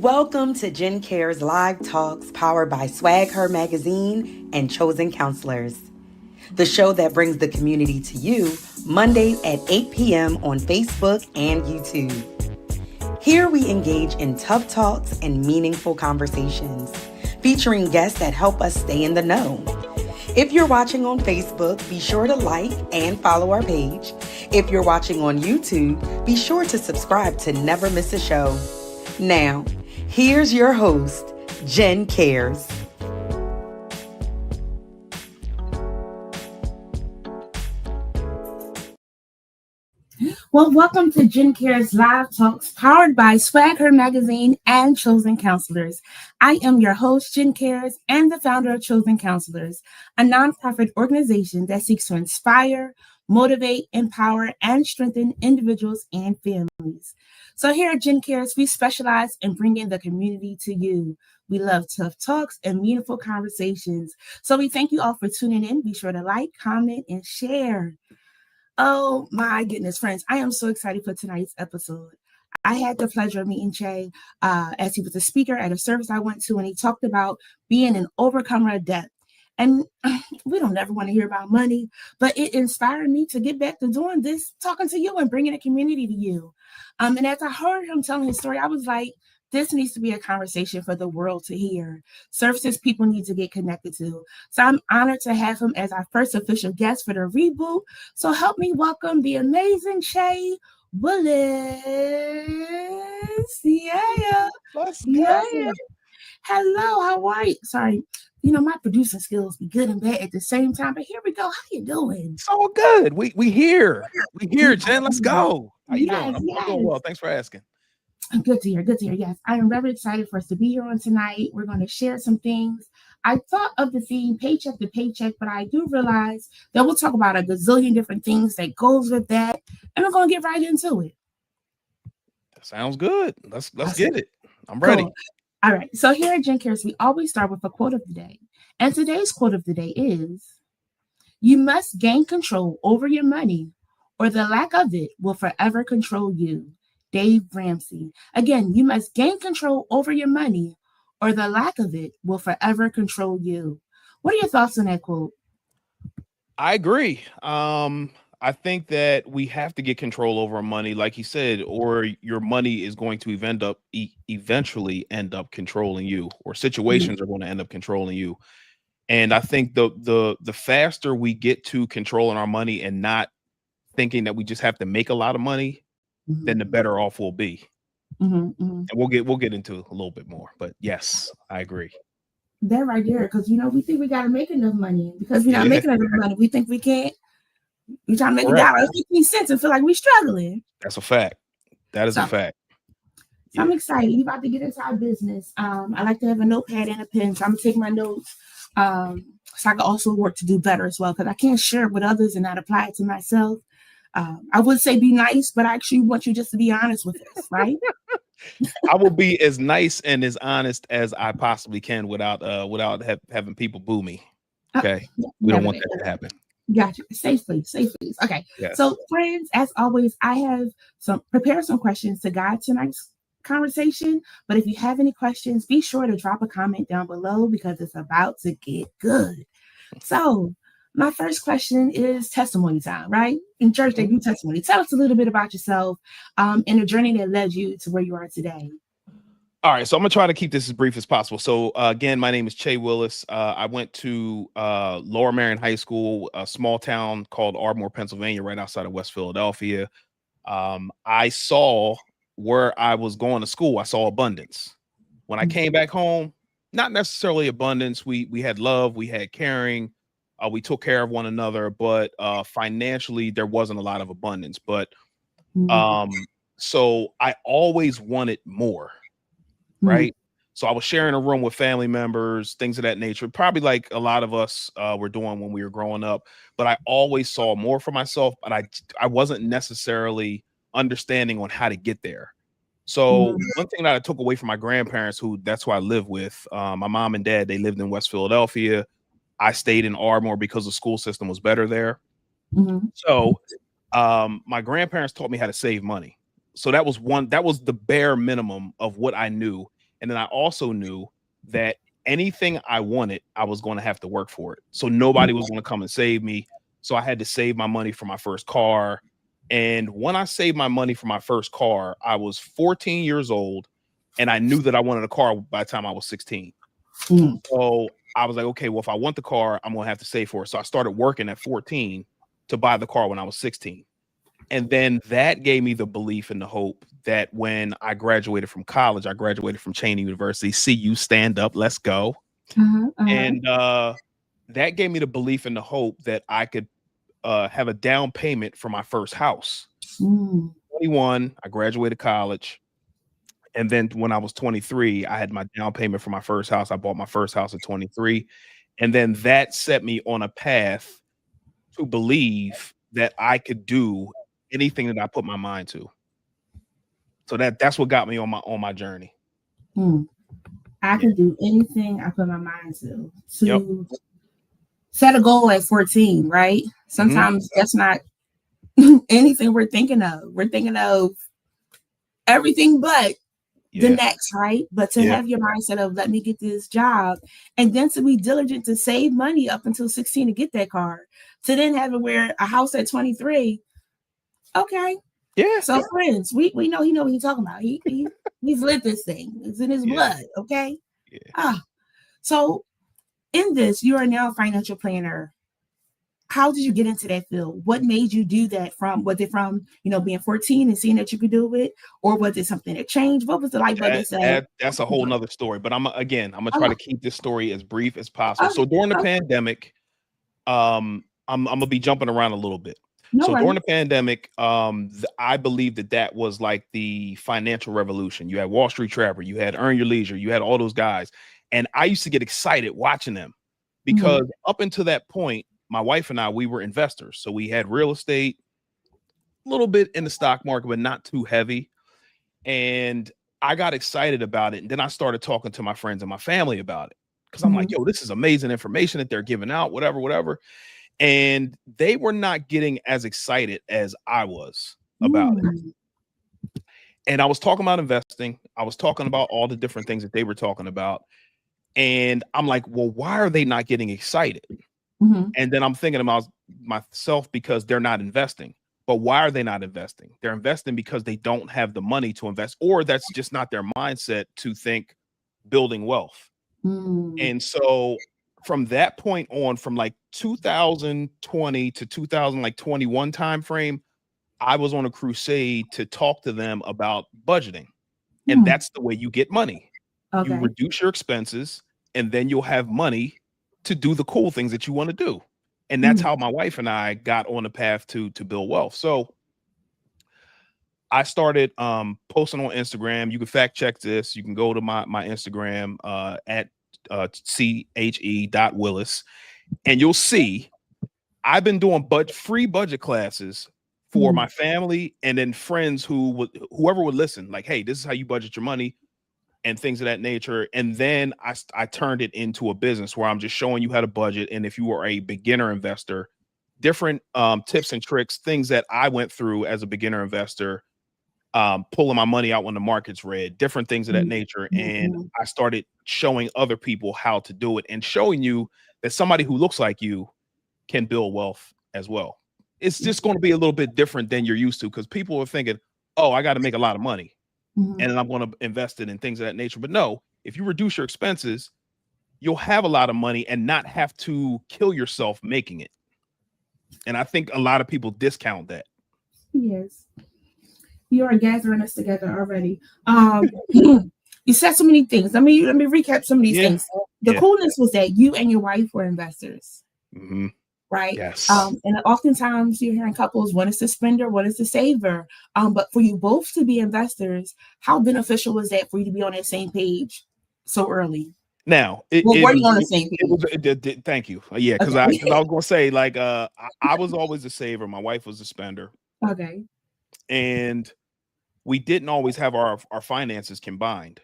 Welcome to Jen Cares Live Talks powered by Swag Her Magazine and Chosen Counselors, the show that brings the community to you Mondays at 8 p.m. on Facebook and YouTube. Here we engage in tough talks and meaningful conversations, featuring guests that help us stay in the know. If you're watching on Facebook, be sure to like and follow our page. If you're watching on YouTube, be sure to subscribe to never miss a show. Now, here's your host, Jen Cares. Well, welcome to Jen Cares Live Talks, powered by Swag Her Magazine and Chosen Counselors. I am your host, Jen Cares, and the founder of Chosen Counselors, a nonprofit organization that seeks to inspire, motivate, empower, and strengthen individuals and families. So here at Jen Cares, we specialize in bringing the community to you. We love tough talks and meaningful conversations. So we thank you all for tuning in. Be sure to like, comment, and share. Oh my goodness, friends. I am so excited for tonight's episode. I had the pleasure of meeting Che as he was a speaker at a service I went to, and he talked about being an overcomer of debt. And we don't ever want to hear about money, but it inspired me to get back to doing this, talking to you and bringing a community to you. And as I heard him telling his story, I was like, this needs to be a conversation for the world to hear. Services people need to get connected to. So I'm honored to have him as our first official guest for the reboot. So help me welcome the amazing Che Willis. Yeah. Let's Yeah. go. Hello, how are you? Sorry. You know, my producing skills be good and bad at the same time, but here we go. How you doing? It's all good. We here. We here, Jen. Let's go. How you doing? I'm doing well. Thanks for asking. Good to hear. Good to hear. Yes, I am very excited for us to be here on tonight. We're going to share some things. I thought of the theme paycheck to paycheck, but I do realize that we'll talk about a gazillion different things that goes with that, and we're going to get right into it. That sounds good. Let's get it. I'm ready. Cool. All right. So here at Jen Cares, we always start with a quote of the day, and today's quote of the day is: "You must gain control over your money, or the lack of it will forever control you." Dave Ramsey. Again, you must gain control over your money, or the lack of it will forever control you. What are your thoughts on that quote? I agree. I think that we have to get control over our money, like he said, or your money is going to eventually end up controlling you, or situations are going to end up controlling you. And I think the faster we get to controlling our money and not thinking that we just have to make a lot of money, then the better off we'll be. And we'll get into a little bit more. But yes, I agree. That right there, because we think we got to make enough money. Because we're not making enough money, we think we can't. We're trying to make $1.15 and feel like we're struggling. That's a fact. That is a fact. So I'm excited. We're about to get into our business. I like to have a notepad and a pen, so I'm gonna take my notes. So I can also work to do better as well, because I can't share it with others and not apply it to myself. I would say be nice, but I actually want you just to be honest with us, right? I will be as nice and as honest as I possibly can without having people boo me. Okay, we don't want that to happen. Gotcha. Safe please. Okay. Yes. So, friends, as always, I have prepared some questions to guide tonight's conversation. But if you have any questions, be sure to drop a comment down below because it's about to get good. So, my first question is testimony time, right? In church, they do testimony. Tell us a little bit about yourself and the journey that led you to where you are today. All right, so I'm going to try to keep this as brief as possible. So, again, my name is Che Willis. I went to Lower Marion High School, a small town called Ardmore, Pennsylvania, right outside of West Philadelphia. I saw where I was going to school. I saw abundance. When I came back home, not necessarily abundance. We had love. We had caring. We took care of one another, but financially, there wasn't a lot of abundance. But so I always wanted more, right? So I was sharing a room with family members, things of that nature, probably like a lot of us were doing when we were growing up. But I always saw more for myself, but I wasn't necessarily understanding on how to get there. So one thing that I took away from my grandparents, that's who I live with, my mom and dad, they lived in West Philadelphia. I stayed in Ardmore because the school system was better there. So my grandparents taught me how to save money. So that was the bare minimum of what I knew. And then I also knew that anything I wanted, I was going to have to work for it. So nobody was going to come and save me. So I had to save my money for my first car. And when I saved my money for my first car, I was 14 years old, and I knew that I wanted a car by the time I was 16. So I was like, okay, well, if I want the car, I'm going to have to save for it. So I started working at 14 to buy the car when I was 16. And then that gave me the belief and the hope that when I graduated from college, I graduated from Cheney University. See you, stand up, let's go. And that gave me the belief and the hope that I could have a down payment for my first house. 21, I graduated college. And then when I was 23, I had my down payment for my first house. I bought my first house at 23. And then that set me on a path to believe that I could do anything that I put my mind to. So that's what got me on my journey. I can do anything I put my mind to. Set a goal at 14, right? Sometimes that's not anything we're thinking of. We're thinking of everything but the next, right? But to have your mindset of let me get this job, and then to be diligent to save money up until 16 to get that car, to then have it where a house at 23. Okay. Yeah. So friends, we know he know what he's talking about. He's lived this thing. It's in his blood. Okay. Yeah. So in this, you are now a financial planner. How did you get into that field? What made you do that? Was it from being 14 and seeing that you could do it, or was it something that changed? What was the light bulb that said? That's a whole nother story. But I'm gonna try to keep this story as brief as possible. So during the pandemic, I'm gonna be jumping around a little bit. During the pandemic, I believe that was like the financial revolution. You had Wall Street Trapper, you had Earn Your Leisure, you had all those guys, and I used to get excited watching them because up until that point, my wife and I, we were investors. So we had real estate, a little bit in the stock market, but not too heavy. And I got excited about it. And then I started talking to my friends and my family about it because I'm like, yo, this is amazing information that they're giving out, whatever. And they were not getting as excited as I was about it. And I was talking about investing. I was talking about all the different things that they were talking about. And I'm like, well, why are they not getting excited? And then I'm thinking about myself because they're not investing. But why are they not investing? They're investing because they don't have the money to invest, or that's just not their mindset to think building wealth. And so from that point on, from like 2020 to 2021 timeframe, I was on a crusade to talk to them about budgeting. And that's the way you get money. You reduce your expenses, and then you'll have money to do the cool things that you want to do. And that's how my wife and I got on the path to build wealth. So I started posting on Instagram. You can fact check this. You can go to my Instagram at che.willis, and you'll see I've been doing free budget classes for my family and then friends whoever would listen, like, hey, this is how you budget your money and things of that nature. And then I turned it into a business where I'm just showing you how to budget. And if you are a beginner investor, different tips and tricks, things that I went through as a beginner investor, pulling my money out when the market's red, different things of that nature. And I started showing other people how to do it and showing you that somebody who looks like you can build wealth as well. It's just going to be a little bit different than you're used to, because people are thinking, oh, I got to make a lot of money. And then I'm going to invest it in things of that nature. But no, if you reduce your expenses, you'll have a lot of money and not have to kill yourself making it. And I think a lot of people discount that. Yes. You are gathering us together already. You said so many things. Let me recap some of these things. The coolness was that you and your wife were investors. Right. Yes. And oftentimes you're hearing couples, one is the spender, one is the saver. But for you both to be investors, how beneficial was that for you to be on that same page so early? Now, were you on the same page? Thank you. Yeah, because I was going to say, like, I was always a saver. My wife was a spender. Okay. And we didn't always have our finances combined.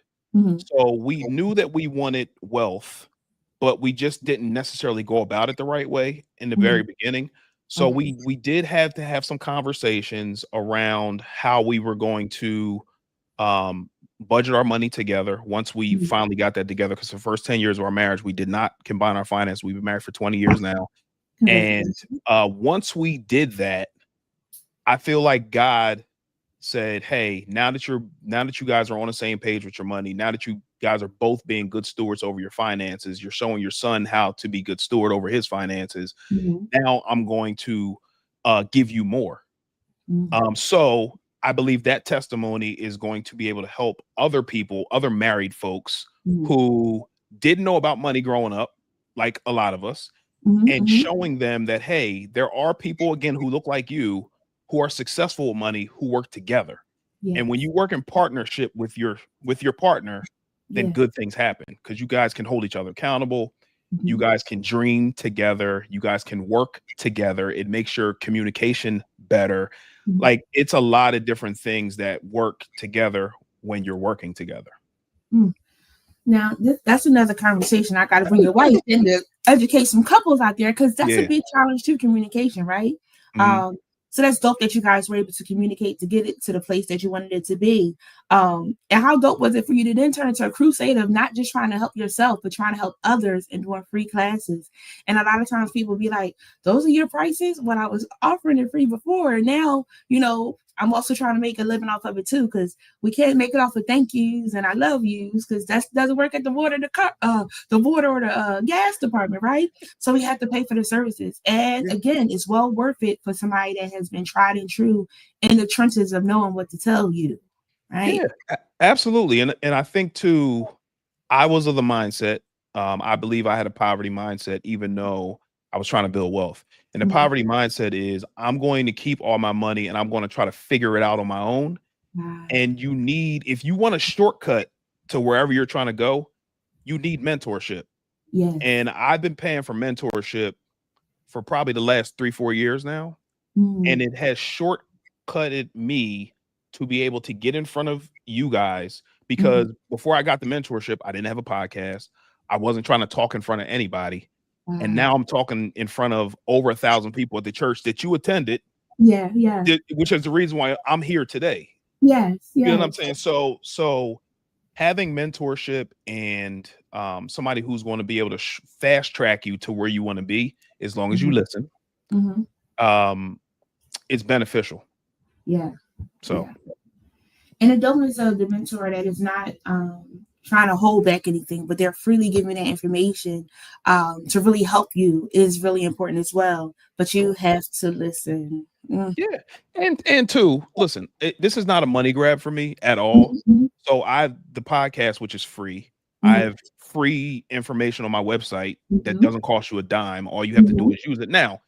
So we knew that we wanted wealth, but we just didn't necessarily go about it the right way in the very beginning. So we did have to have some conversations around how we were going to budget our money together. Once we finally got that together, because the first 10 years of our marriage, we did not combine our finances. We've been married for 20 years now. And once we did that, I feel like God said, hey, now that you guys are on the same page with your money, now that you guys are both being good stewards over your finances, you're showing your son how to be good steward over his finances. Now I'm going to give you more. So I believe that testimony is going to be able to help other people, other married folks who didn't know about money growing up, like a lot of us, and showing them that, hey, there are people, again, who look like you, who are successful with money, who work together. And when you work in partnership with your partner, then good things happen, because you guys can hold each other accountable. You guys can dream together. You guys can work together. It makes your communication better. Like, it's a lot of different things that work together when you're working together. Now, that's another conversation. I got to bring your wife in to educate some couples out there, because that's a big challenge to communication, right? So that's dope that you guys were able to communicate to get it to the place that you wanted it to be. And how dope was it for you to then turn into a crusade of not just trying to help yourself, but trying to help others and doing free classes? And a lot of times people be like, those are your prices when I was offering it free before. And now, you know, I'm also trying to make a living off of it too, because we can't make it off of thank yous and I love yous, because that doesn't work at the water or the gas department, right? So we have to pay for the services. And again, it's well worth it for somebody that has been tried and true in the trenches of knowing what to tell you, right? Yeah, absolutely. And I think too, I was of the mindset, I believe I had a poverty mindset, even though I was trying to build wealth. And the poverty mindset is, I'm going to keep all my money and I'm going to try to figure it out on my own. And if you want a shortcut to wherever you're trying to go, you need mentorship. And I've been paying for mentorship for probably the last 3-4 years now. And it has shortcutted me to be able to get in front of you guys, because before I got the mentorship, I didn't have a podcast. I wasn't trying to talk in front of anybody. And now I'm talking in front of over 1,000 people at the church that you attended. Which is the reason why I'm here today. You know what I'm saying? So having mentorship and somebody who's going to be able to fast track you to where you want to be, as long as you listen, it's beneficial. So, and the dopeness of the mentor that is not trying to hold back anything, but they're freely giving that information to really help you is really important as well. But you have to listen. Yeah. And two, listen, this is not a money grab for me at all. So the podcast, which is free, I have free information on my website that doesn't cost you a dime. All you have to do is use it. Now,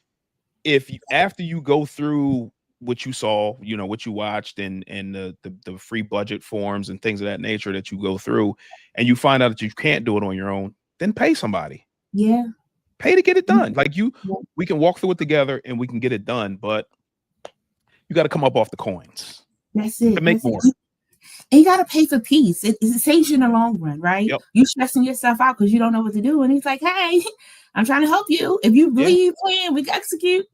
after you go through what you saw, you know, what you watched and the free budget forms and things of that nature that you go through, and you find out that you can't do it on your own, then pay somebody. Pay to get it done. Like we can walk through it together and we can get it done, but you got to come up off the coins. That's it. To make more. And you got to pay for peace. It saves you in the long run, right? You stressing yourself out because you don't know what to do. And he's like, hey, I'm trying to help you. If you believe plan, we can execute.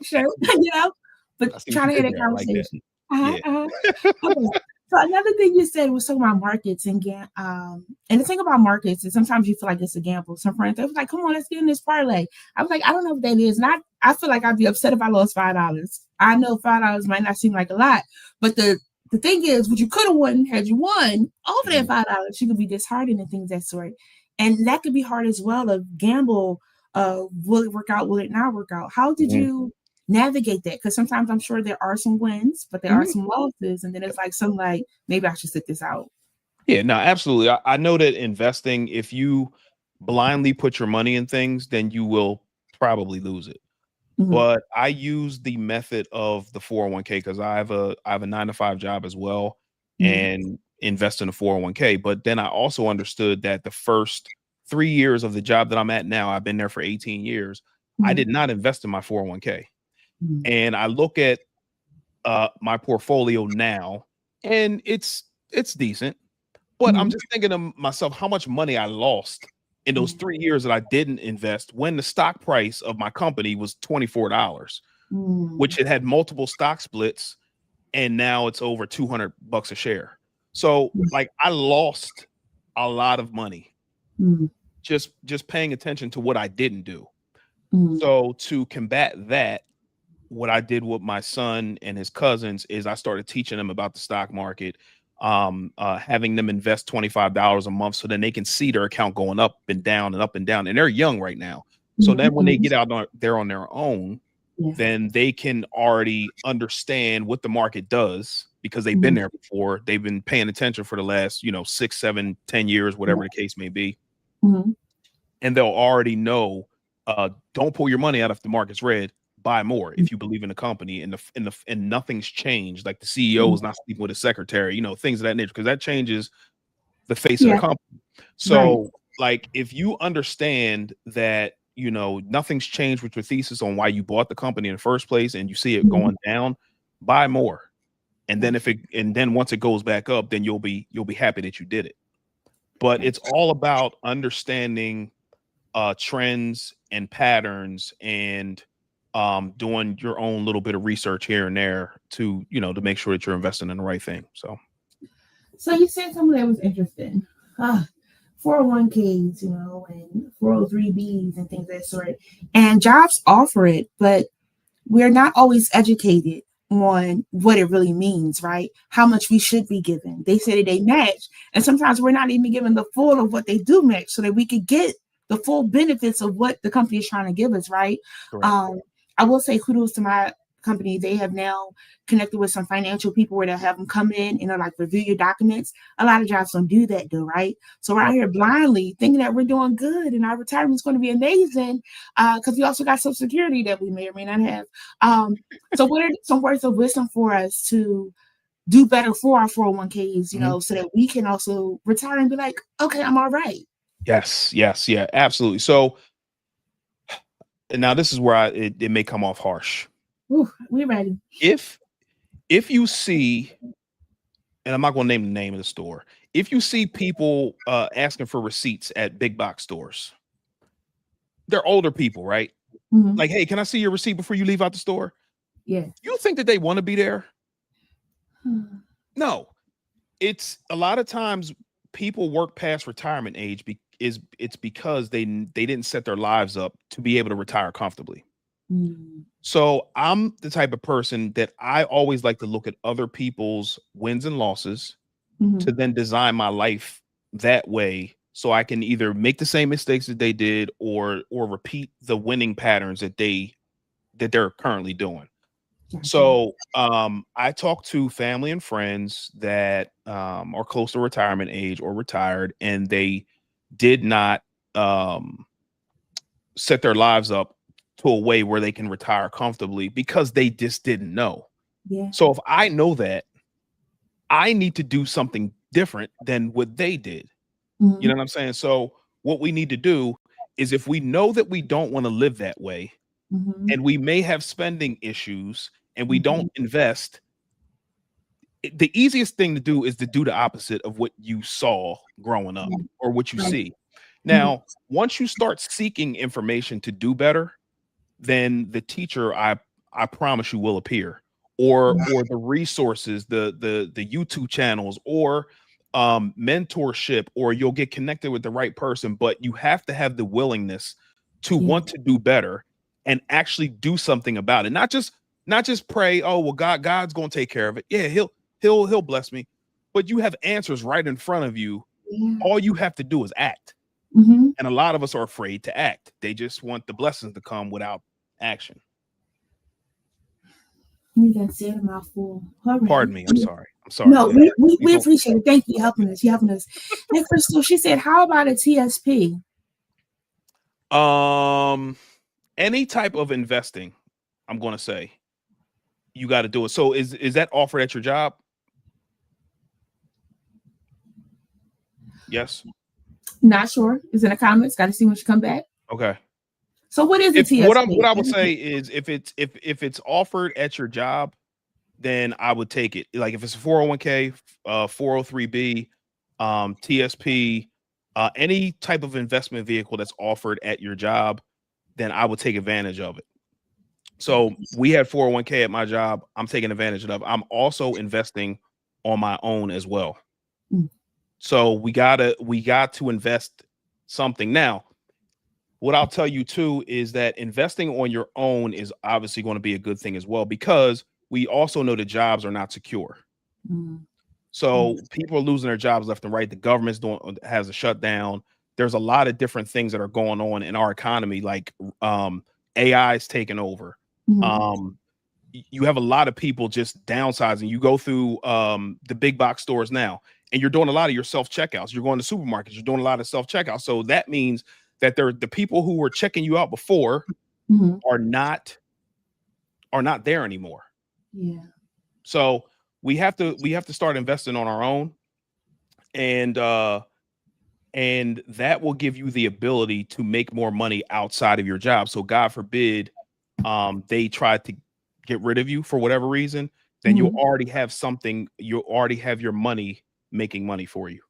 Sure. You know, but trying to hit a conversation. Okay. So another thing you said was talking about markets and the thing about markets is sometimes you feel like it's a gamble. Some friends, they was like, come on, let's get in this parlay. I was like, I don't know what that is. And I feel like I'd be upset if I lost $5. I know $5 might not seem like a lot, but the thing is, what you could have won had you won over that $5, you could be disheartened and things that sort. And that could be hard as well, of gamble. Will it work out? Will it not work out? How did you navigate that? Because sometimes I'm sure there are some wins, but there are some losses, and then it's like maybe I should sit this out. Yeah, no, absolutely. I know that investing, if you blindly put your money in things, then you will probably lose it. But I use the method of the 401k because I have a 9-to-5 job as well, and invest in a 401k. But then I also understood that the first 3 years of the job that I'm at now, I've been there for 18 years. I did not invest in my 401k. And I look at my portfolio now, and it's decent, but I'm just thinking to myself how much money I lost in those 3 years that I didn't invest when the stock price of my company was $24, which it had multiple stock splits, and now it's over $200 a share. So like I lost a lot of money just paying attention to what I didn't do. So to combat that, what I did with my son and his cousins is I started teaching them about the stock market, having them invest $25 a month so then they can see their account going up and down and up and down. And they're young right now. So then when they get out there on their own, then they can already understand what the market does because they've been there before. They've been paying attention for the last, 6, 7, 10 years, whatever the case may be. And they'll already know, don't pull your money out if the market's red. Buy more if you believe in the company and nothing's changed. Like the CEO is not sleeping with his secretary, things of that nature, because that changes the face of the company. So like if you understand that, nothing's changed with your thesis on why you bought the company in the first place and you see it going down, buy more. And then once it goes back up, then you'll be happy that you did it. But it's all about understanding trends and patterns and doing your own little bit of research here and there to make sure that you're investing in the right thing. So you said something that was interesting. 401ks, and 403bs and things of that sort. And jobs offer it, but we're not always educated on what it really means, right? How much we should be given. They say that they match, and sometimes we're not even given the full of what they do match so that we could get the full benefits of what the company is trying to give us, right? I will say kudos to my company. They have now connected with some financial people where they'll have them come in and like review your documents. A lot of jobs don't do that though, right? So we're out here blindly thinking that we're doing good and our retirement is going to be amazing because we also got Social Security that we may or may not have. So what are some words of wisdom for us to do better for our 401ks, so that we can also retire and be like, okay, I'm all right. Yes, yeah, absolutely. So now this is where it may come off harsh. Ooh, we're ready. If you see, and I'm not going to name the name of the store, if you see people asking for receipts at big box stores, they're older people, right? Like, hey, can I see your receipt before you leave out the store? Yeah. You think that they want to be there? No. It's a lot of times people work past retirement age it's because they didn't set their lives up to be able to retire comfortably. So I'm the type of person that I always like to look at other people's wins and losses to then design my life that way so I can either make the same mistakes that they did or repeat the winning patterns that they're currently doing. So I talk to family and friends that are close to retirement age or retired, and they did not set their lives up to a way where they can retire comfortably because they just didn't know. Yeah. So if I know that, I need to do something different than what they did. You know what I'm saying? So what we need to do is, if we know that we don't want to live that way and we may have spending issues and we don't invest, the easiest thing to do is to do the opposite of what you saw growing up or what you see. Now, once you start seeking information to do better, then the teacher, I promise you, will appear, or the resources, the YouTube channels, or mentorship, or you'll get connected with the right person. But you have to have the willingness to want to do better and actually do something about it. Not just pray, oh well, God's going to take care of it. Yeah, he'll bless me. But you have answers right in front of you. All you have to do is act. And a lot of us are afraid to act. They just want the blessings to come without action. You done said a mouthful. Pardon me. I'm sorry. No, we appreciate it. Thank you for helping us. And Crystal, she said, how about a TSP? Any type of investing, I'm going to say, you got to do it. So is that offered at your job? Yes. Not sure. It's in the comments. Got to see when she come back. Okay. So what is a TSP? What I would say is, if it's offered at your job, then I would take it. Like if it's a 401k, 403b, TSP, any type of investment vehicle that's offered at your job, then I would take advantage of it. So we had 401k at my job. I'm taking advantage of it. I'm also investing on my own as well. Mm. So we got to invest something. Now, what I'll tell you too is that investing on your own is obviously going to be a good thing as well, because we also know that jobs are not secure. Mm. So people are losing their jobs left and right. The government's has a shutdown. There's a lot of different things that are going on in our economy, like AI is taking over. Mm. You have a lot of people just downsizing. You go through the big box stores now, and you're doing a lot of your self checkouts. You're going to supermarkets. You're doing a lot of self checkouts. So that means that the people who were checking you out before Mm-hmm. are not there anymore. Yeah. So we have to start investing on our own, and that will give you the ability to make more money outside of your job. So God forbid they try to get rid of you for whatever reason, then you'll already have something. You'll already have your money making money for you.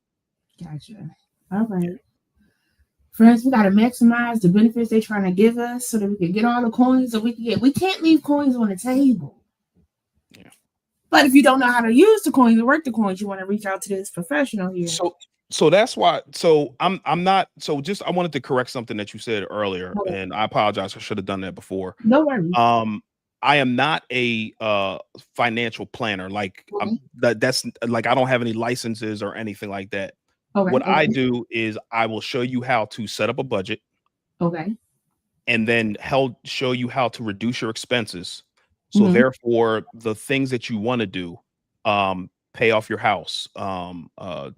Gotcha. All right. Friends, we got to maximize the benefits they're trying to give us so that we can get all the coins that we can get. We can't leave coins on the table. Yeah. But if you don't know how to use the coins or work the coins, you want to reach out to this professional here. So that's why. So I'm not. So just I wanted to correct something that you said earlier, and I apologize. I should have done that before. No worries. I am not a financial planner. Like that's like I don't have any licenses or anything like that. What I do is I will show you how to set up a budget. Okay. And then show you how to reduce your expenses. So therefore, the things that you want to do, pay off your house,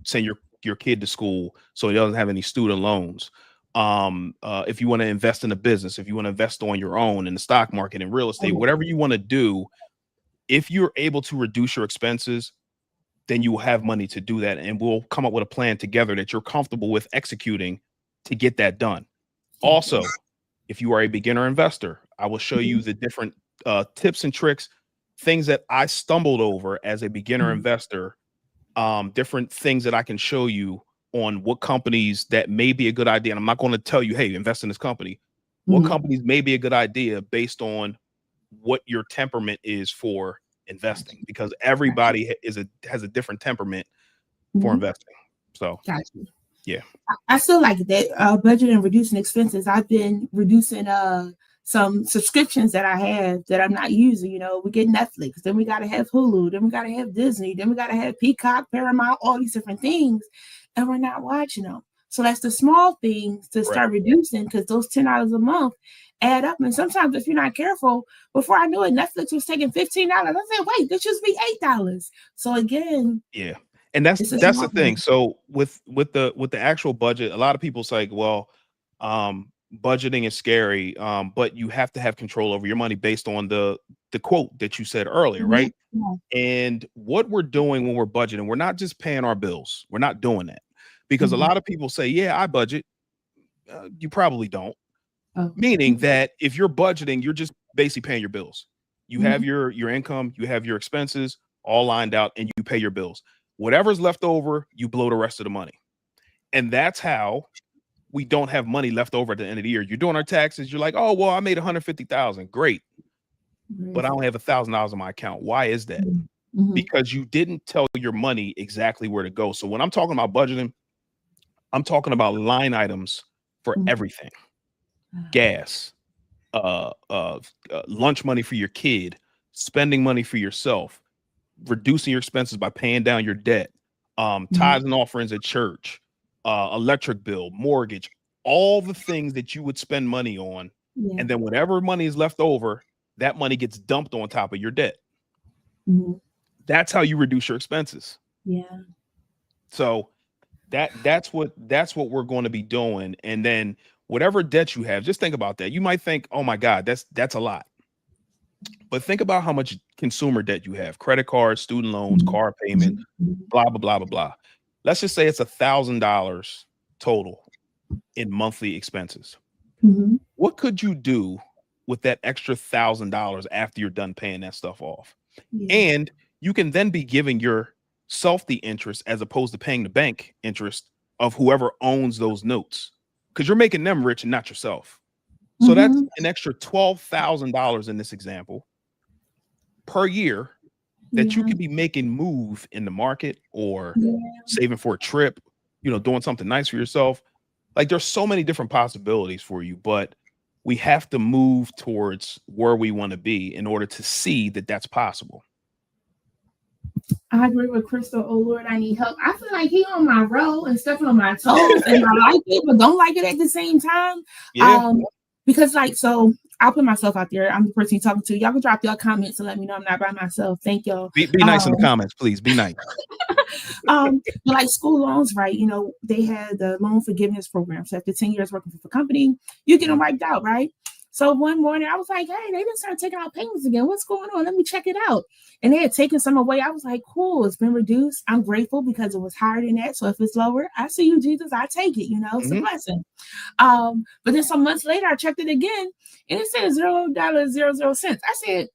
send your kid to school so he doesn't have any student loans. If you want to invest in a business, if you want to invest on your own in the stock market and real estate, whatever you want to do, if you're able to reduce your expenses, then you will have money to do that. And we'll come up with a plan together that you're comfortable with executing to get that done. Also, if you are a beginner investor, I will show you the different tips and tricks, things that I stumbled over as a beginner investor, different things that I can show you on what companies that may be a good idea. And I'm not going to tell you, hey, invest in this company. What companies may be a good idea based on what your temperament is for investing, because everybody has a different temperament for investing. So, yeah. I feel like that budgeting and reducing expenses. I've been reducing some subscriptions that I have that I'm not using. You know, we get Netflix, then we got to have Hulu, then we got to have Disney, then we got to have Peacock, Paramount, all these different things, and we're not watching them. So that's the small things to start reducing, because those $10 a month add up. And sometimes if you're not careful, before I knew it, Netflix was taking $15. I said, wait, this should be $8. So again, yeah. And that's the thing. So with the actual budget, a lot of people say, well, budgeting is scary, but you have to have control over your money based on the quote that you said earlier, right? And what we're doing when we're budgeting, we're not just paying our bills. We're not doing that, because a lot of people say, yeah, I budget. You probably don't. Meaning that if you're budgeting, you're just basically paying your bills. You have your income, you have your expenses all lined out, and you pay your bills. Whatever's left over, you blow the rest of the money. And that's how we don't have money left over at the end of the year. You're doing our taxes. You're like, oh, well, I made 150,000. Great. But I only have $1,000 in my account. Why is that? Because you didn't tell your money exactly where to go. So when I'm talking about budgeting, I'm talking about line items for everything. Gas, lunch money for your kid, spending money for yourself, reducing your expenses by paying down your debt, tithes and offerings at church, electric bill, mortgage, all the things that you would spend money on. And then whatever money is left over, that money gets dumped on top of your debt. That's how you reduce your expenses. So that's what we're going to be doing. And then whatever debt you have, just think about that. You might think, oh my God, that's a lot. But think about how much consumer debt you have: credit cards, student loans, car payment, blah, blah, blah, blah, blah. Let's just say it's $1,000 total in monthly expenses. What could you do with that extra $1,000 after you're done paying that stuff off? And you can then be giving yourself the interest as opposed to paying the bank interest of whoever owns those notes, because you're making them rich and not yourself. So that's an extra $12,000 in this example per year that you Yeah. could be making move in the market or Yeah. saving for a trip, doing something nice for yourself. Like there's so many different possibilities for you, but we have to move towards where we want to be in order to see that that's possible. I agree with Crystal. Oh Lord, I need help. I feel like he on my roll and stepping on my toes, and I like it, but don't like it at the same time. Yeah. Because so I'll put myself out there. I'm the person you're talking to. Y'all can drop your comments and let me know I'm not by myself. Thank y'all. Be nice in the comments, please. Be nice. But like school loans, right? They had the loan forgiveness program. So after 10 years working for the company, you get them wiped out, right? So one morning I was like, hey, they didn't start taking out payments again. What's going on? Let me check it out. And they had taken some away. I was like, cool, it's been reduced. I'm grateful because it was higher than that. So if it's lower, I see you, Jesus. I take it, it's a blessing. But then some months later, I checked it again and it said $0.00. I said,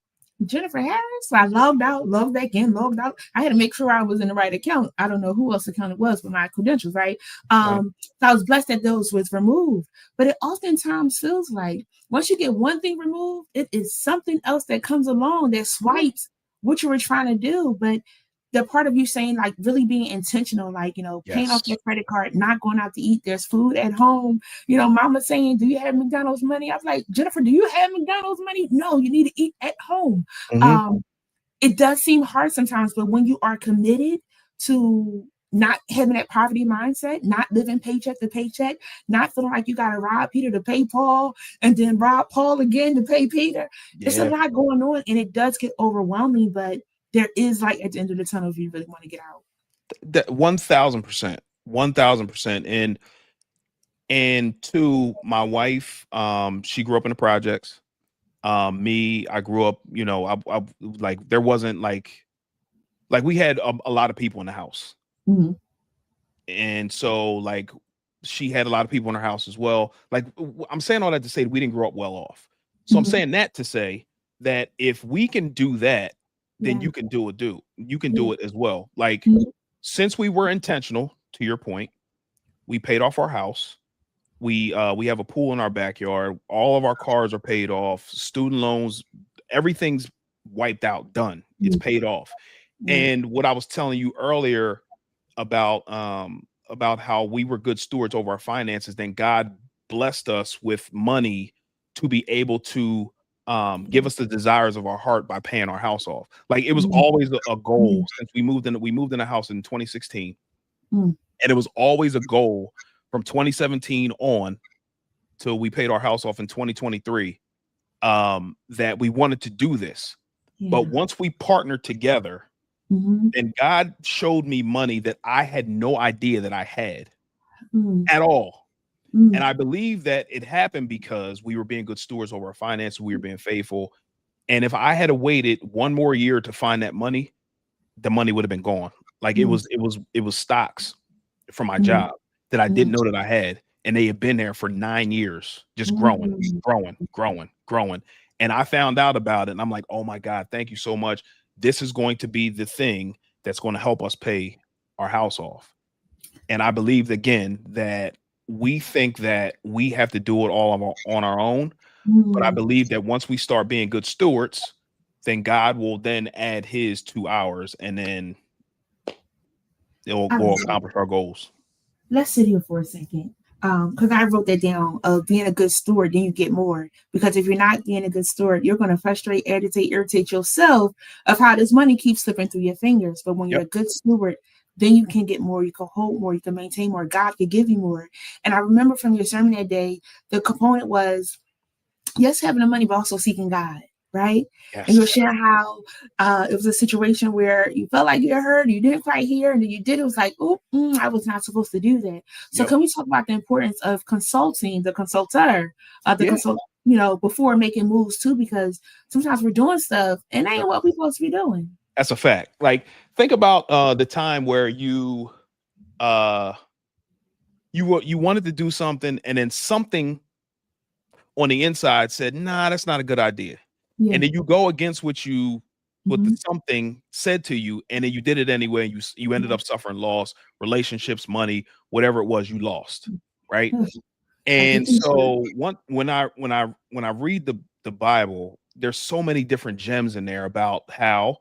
Jennifer Harris. So I logged out, logged back in, logged out. I had to make sure I was in the right account. I don't know who else account it was for my credentials, right? So I was blessed that those was removed. But it oftentimes feels like once you get one thing removed, it is something else that comes along that swipes what you were trying to do. But the part of you saying like really being intentional, like, paying off your credit card, not going out to eat, there's food at home, mama saying, do you have McDonald's money? I was like, Jennifer, do you have McDonald's money? No, you need to eat at home. It does seem hard sometimes, but when you are committed to not having that poverty mindset, not living paycheck to paycheck, not feeling like you got to rob Peter to pay Paul and then rob Paul again to pay Peter. It's a lot going on and it does get overwhelming, but there is light at the end of the tunnel if you really want to get out. That 1,000%, 1,000%. And to my wife, she grew up in the projects. Me, I grew up, I like there wasn't like we had a lot of people in the house. And so like she had a lot of people in her house as well. Like I'm saying all that to say we didn't grow up well off. So I'm saying that to say that if we can do that, then you can do it. You can do it as well. Like since we were intentional, to your point, we paid off our house. We have a pool in our backyard. All of our cars are paid off. Student loans, everything's wiped out, done. It's paid off. And what I was telling you earlier about how we were good stewards over our finances, then God blessed us with money to be able to give us the desires of our heart by paying our house off. Like it was always a goal since we moved in a house in 2016. And it was always a goal from 2017 on till we paid our house off in 2023 that we wanted to do this. But once we partnered together, and God showed me money that I had no idea that I had at all. And I believe that it happened because we were being good stewards over our finances. We were being faithful. And if I had waited one more year to find that money, the money would have been gone. Like it was stocks from my job that I didn't know that I had. And they had been there for 9 years, just growing. And I found out about it and I'm like, oh my God, thank you so much. This is going to be the thing that's going to help us pay our house off. And I believe again that we think that we have to do it all on our own. But I believe that once we start being good stewards, then God will then add his to ours and then we'll accomplish our goals. Let's sit here for a second. Because I wrote that down of being a good steward, then you get more. Because if you're not being a good steward, you're going to frustrate, agitate, irritate yourself of how this money keeps slipping through your fingers. But when you're a good steward, then you can get more, you can hold more, you can maintain more. God can give you more. And I remember from your sermon that day, the component was, yes, having the money, but also seeking God. Right. Yes. And you were sharing how it was a situation where you felt like you heard, you didn't quite hear, and then you did. It was like, oh, I was not supposed to do that. So can we talk about the importance of consulting the consultor, before making moves too? Because sometimes we're doing stuff and that ain't what we're supposed to be doing. That's a fact. Like think about the time where you wanted to do something and then something on the inside said, nah, that's not a good idea. Yeah. And then you go against what the something said to you, and then you did it anyway. And you ended up suffering loss, relationships, money, whatever it was, you lost, right? And so when I read the Bible, there's so many different gems in there about how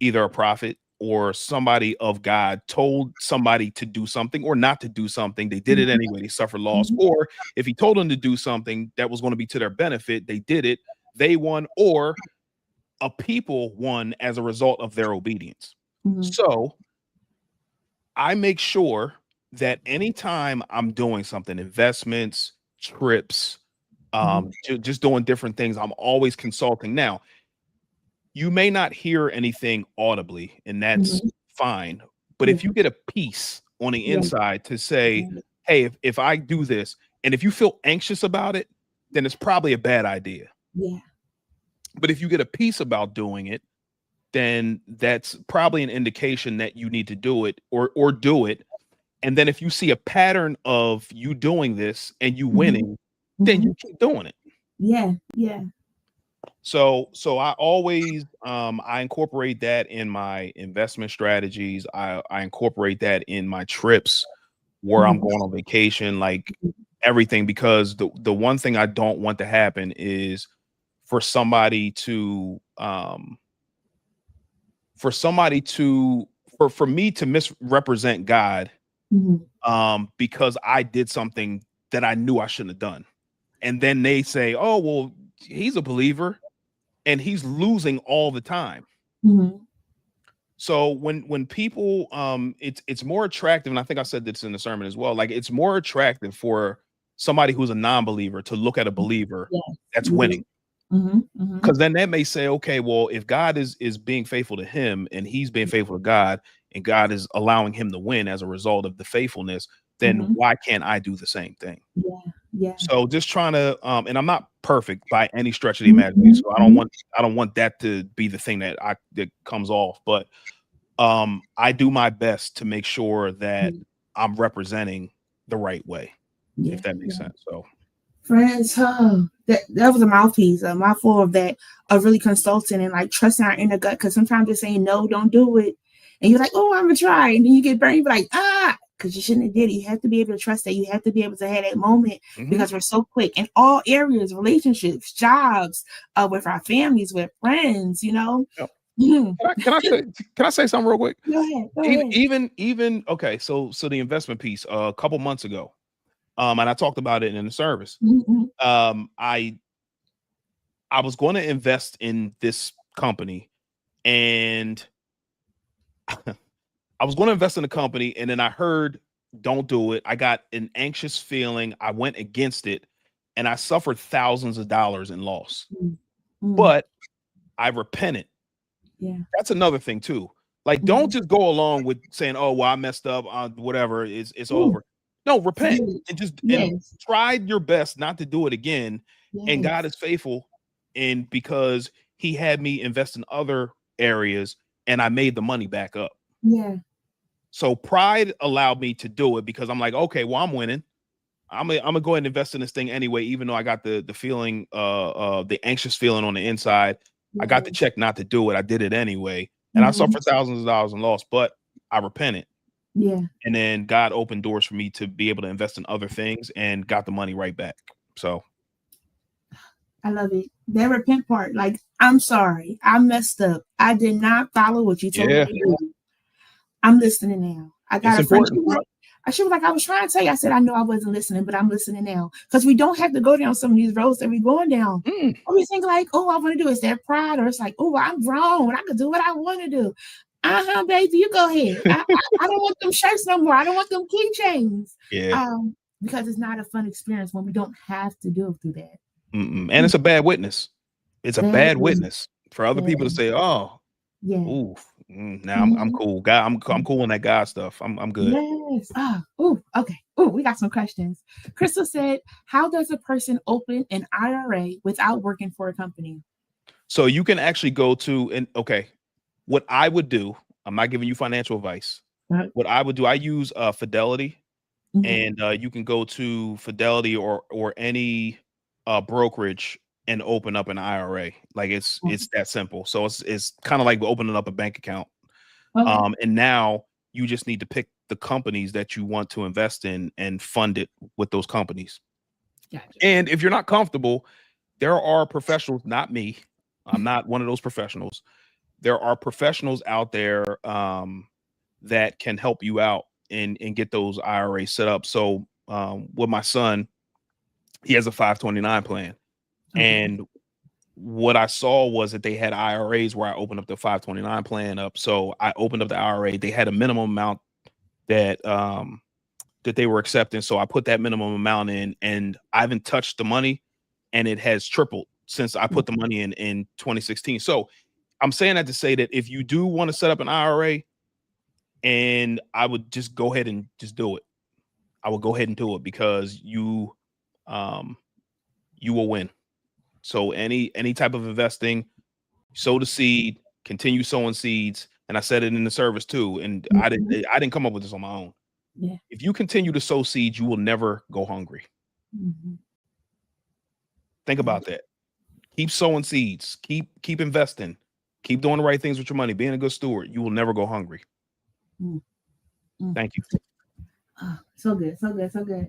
either a prophet or somebody of God told somebody to do something or not to do something. They did it anyway. They suffered loss. Or if he told them to do something that was going to be to their benefit, they did it. They won, or a people won as a result of their obedience. So I make sure that anytime I'm doing something, investments, trips, just doing different things, I'm always consulting. Now, you may not hear anything audibly, and that's fine. But if you get a piece on the inside to say, hey, if I do this, and if you feel anxious about it, then it's probably a bad idea. Yeah. But if you get a piece about doing it, then that's probably an indication that you need to do it or do it. And then if you see a pattern of you doing this and you winning, then you keep doing it. Yeah. Yeah. So I always I incorporate that in my investment strategies. I incorporate that in my trips where I'm going on vacation, like everything, because the one thing I don't want to happen is for somebody to for me to misrepresent God because I did something that I knew I shouldn't have done. And then they say, oh, well, he's a believer and he's losing all the time. So when people it's more attractive, and I think I said this in the sermon as well, like it's more attractive for somebody who's a non-believer to look at a believer that's winning. Because then that may say, okay, well, if God is being faithful to him and he's being faithful to God and God is allowing him to win as a result of the faithfulness, then why can't I do the same thing? Yeah. So just trying to and I'm not perfect by any stretch of the imagination. So I don't want that to be the thing that comes off, but I do my best to make sure that I'm representing the right way, if that makes sense. So friends, that was a mouthpiece, a mouthful of that, of really consulting and like trusting our inner gut. Because sometimes they're saying no, don't do it, and you're like, oh, I'm gonna try, and then you get burned. You're like, because you shouldn't have did it. You have to be able to trust that. You have to be able to have that moment because we're so quick in all areas, relationships, jobs, with our families, with friends. You know. Yep. Can I say something real quick? Go ahead. Even okay. So the investment piece a couple months ago. And I talked about it in the service. I was going to invest in this company, and I was going to invest in the company, and then I heard, don't do it. I got an anxious feeling. I went against it, and I suffered thousands of dollars in loss. But I repented. Yeah, that's another thing too. Like, don't just go along with saying, "Oh, well, I messed up. Whatever, it's over." No, repent and just and try your best not to do it again. And God is faithful, and because He had me invest in other areas, and I made the money back up. Yeah. So pride allowed me to do it because I'm like, okay, well, I'm winning. I'm gonna go ahead and invest in this thing anyway, even though I got the feeling, the anxious feeling on the inside. I got the check not to do it. I did it anyway, and I suffered thousands of dollars in loss, but I repented. Yeah. And then God opened doors for me to be able to invest in other things and got the money right back. So I love it. That repent part, like, I'm sorry, I messed up. I did not follow what you told me to do. I'm listening now. I got a friend. She was like, I was trying to tell you. I said, I know I wasn't listening, but I'm listening now. Because we don't have to go down some of these roads that we're going down. Or we think like, oh, I want to do, is that pride? Or it's like, oh, I'm grown. I can do what I want to do. Baby, you go ahead. I don't want them shirts no more. I don't want them keychains. Yeah. Because it's not a fun experience when we don't have to go through that. And it's a bad witness. It's a bad witness for other people to say, oh, ooh, now I'm cool. God, I'm cool on that God stuff. I'm good. Yes. Okay. We got some questions. Crystal said, how does a person open an IRA without working for a company? So you can actually go to what I would do, I'm not giving you financial advice. What I would do, I use Fidelity, and you can go to Fidelity or any brokerage and open up an IRA. Like it's that simple. So it's kind of like opening up a bank account. And now you just need to pick the companies that you want to invest in and fund it with those companies. Gotcha. And if you're not comfortable, there are professionals, not me. I'm not one of those professionals, there are professionals out there that can help you out and get those IRAs set up. So with my son, he has a 529 plan. And what I saw was that they had IRAs where I opened up the 529 plan up. So I opened up the IRA. They had a minimum amount that that they were accepting. So I put that minimum amount in, and I haven't touched the money, and it has tripled since I put the money in 2016. So I'm saying that to say that if you do want to set up an IRA, and I would just go ahead and just do it. I would go ahead and do it because you will win. So any type of investing, sow the seed, continue sowing seeds. And I said it in the service too. And I didn't come up with this on my own. Yeah. If you continue to sow seeds, you will never go hungry. Think about that. Keep sowing seeds. Keep investing. Keep doing the right things with your money. Being a good steward, you will never go hungry. Thank you. Oh, so good, so good, so good.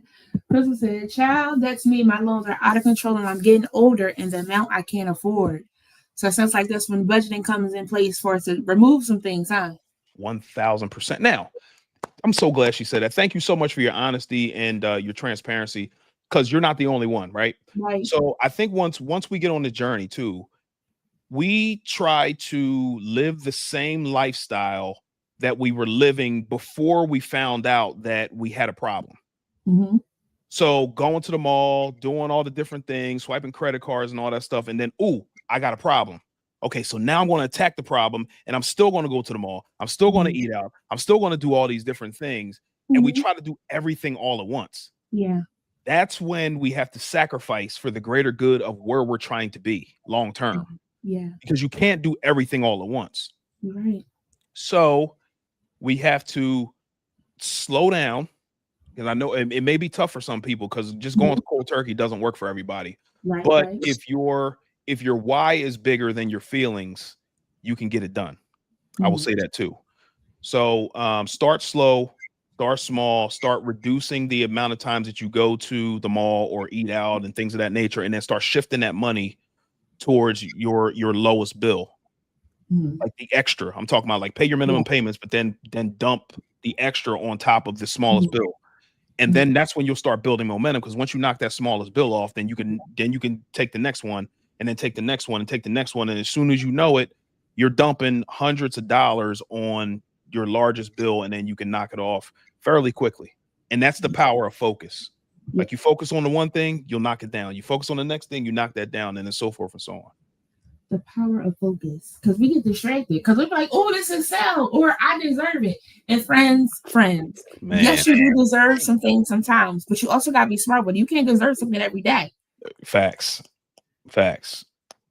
Crystal said, "Child, that's me. My loans are out of control, and I'm getting older, and the amount I can't afford." So it sounds like that's when budgeting comes in place for us to remove some things, huh? 1000%. Now, I'm so glad she said that. Thank you so much for your honesty and your transparency, because you're not the only one, right? Right. So I think once we get on the journey too, we try to live the same lifestyle that we were living before we found out that we had a problem. So going to the mall, doing all the different things, swiping credit cards and all that stuff. And then, ooh, I got a problem. Okay, so now I'm going to attack the problem, and I'm still going to go to the mall. I'm still going to eat out. I'm still going to do all these different things. And we try to do everything all at once. Yeah. That's when we have to sacrifice for the greater good of where we're trying to be long term. Yeah. Because you can't do everything all at once. Right. So we have to slow down. And I know it may be tough for some people because just going cold turkey doesn't work for everybody. Right, but right. if your why is bigger than your feelings, you can get it done. I will say that too. So start slow, start small, start reducing the amount of times that you go to the mall or eat out and things of that nature, and then start shifting that money towards your lowest bill. Like the extra. I'm talking about like pay your minimum payments, but then dump the extra on top of the smallest bill. And then that's when you'll start building momentum, because once you knock that smallest bill off, then you can take the next one, and then take the next one, and take the next one. And as soon as you know it, you're dumping hundreds of dollars on your largest bill, and then you can knock it off fairly quickly. And that's the power of focus. Like you focus on the one thing, you'll knock it down. You focus on the next thing, you knock that down, and then so forth and so on. The power of focus, because we get distracted because we're like, oh, this is sell, or I deserve it. And friends, Man. Yes, you do deserve some things sometimes, but you also got to be smart. But you can't deserve something every day. Facts.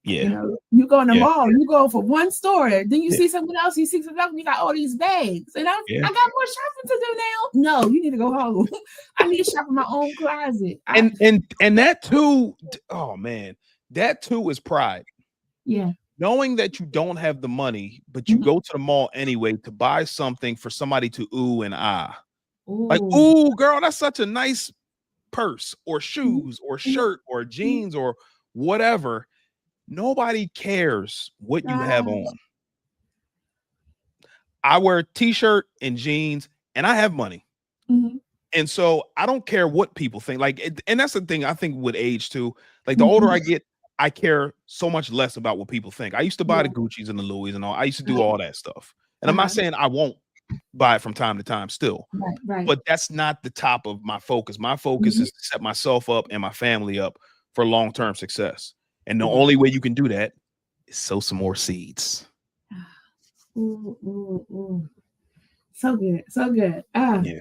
Yeah. You know, you go in the mall, you go for one store, then you see something else, you see something else, and you got all these bags. And I got more shopping to do now. No, you need to go home. I need to shop in my own closet. And that too, oh man, that too is pride. Yeah. Knowing that you don't have the money, but you go to the mall anyway to buy something for somebody to ooh and ah. Like, ooh, girl, that's such a nice purse or shoes or shirt or jeans or whatever. Nobody cares what you have on. I wear a t-shirt and jeans, and I have money. And so I don't care what people think. Like, and that's the thing I think with age too. Like the older I get, I care so much less about what people think. I used to buy the Gucci's and the Louis and all. I used to do all that stuff. And I'm not saying I won't buy it from time to time still. Right. But that's not the top of my focus. My focus is to set myself up and my family up for long-term success. And the only way you can do that is sow some more seeds. Ooh. So good. Yeah.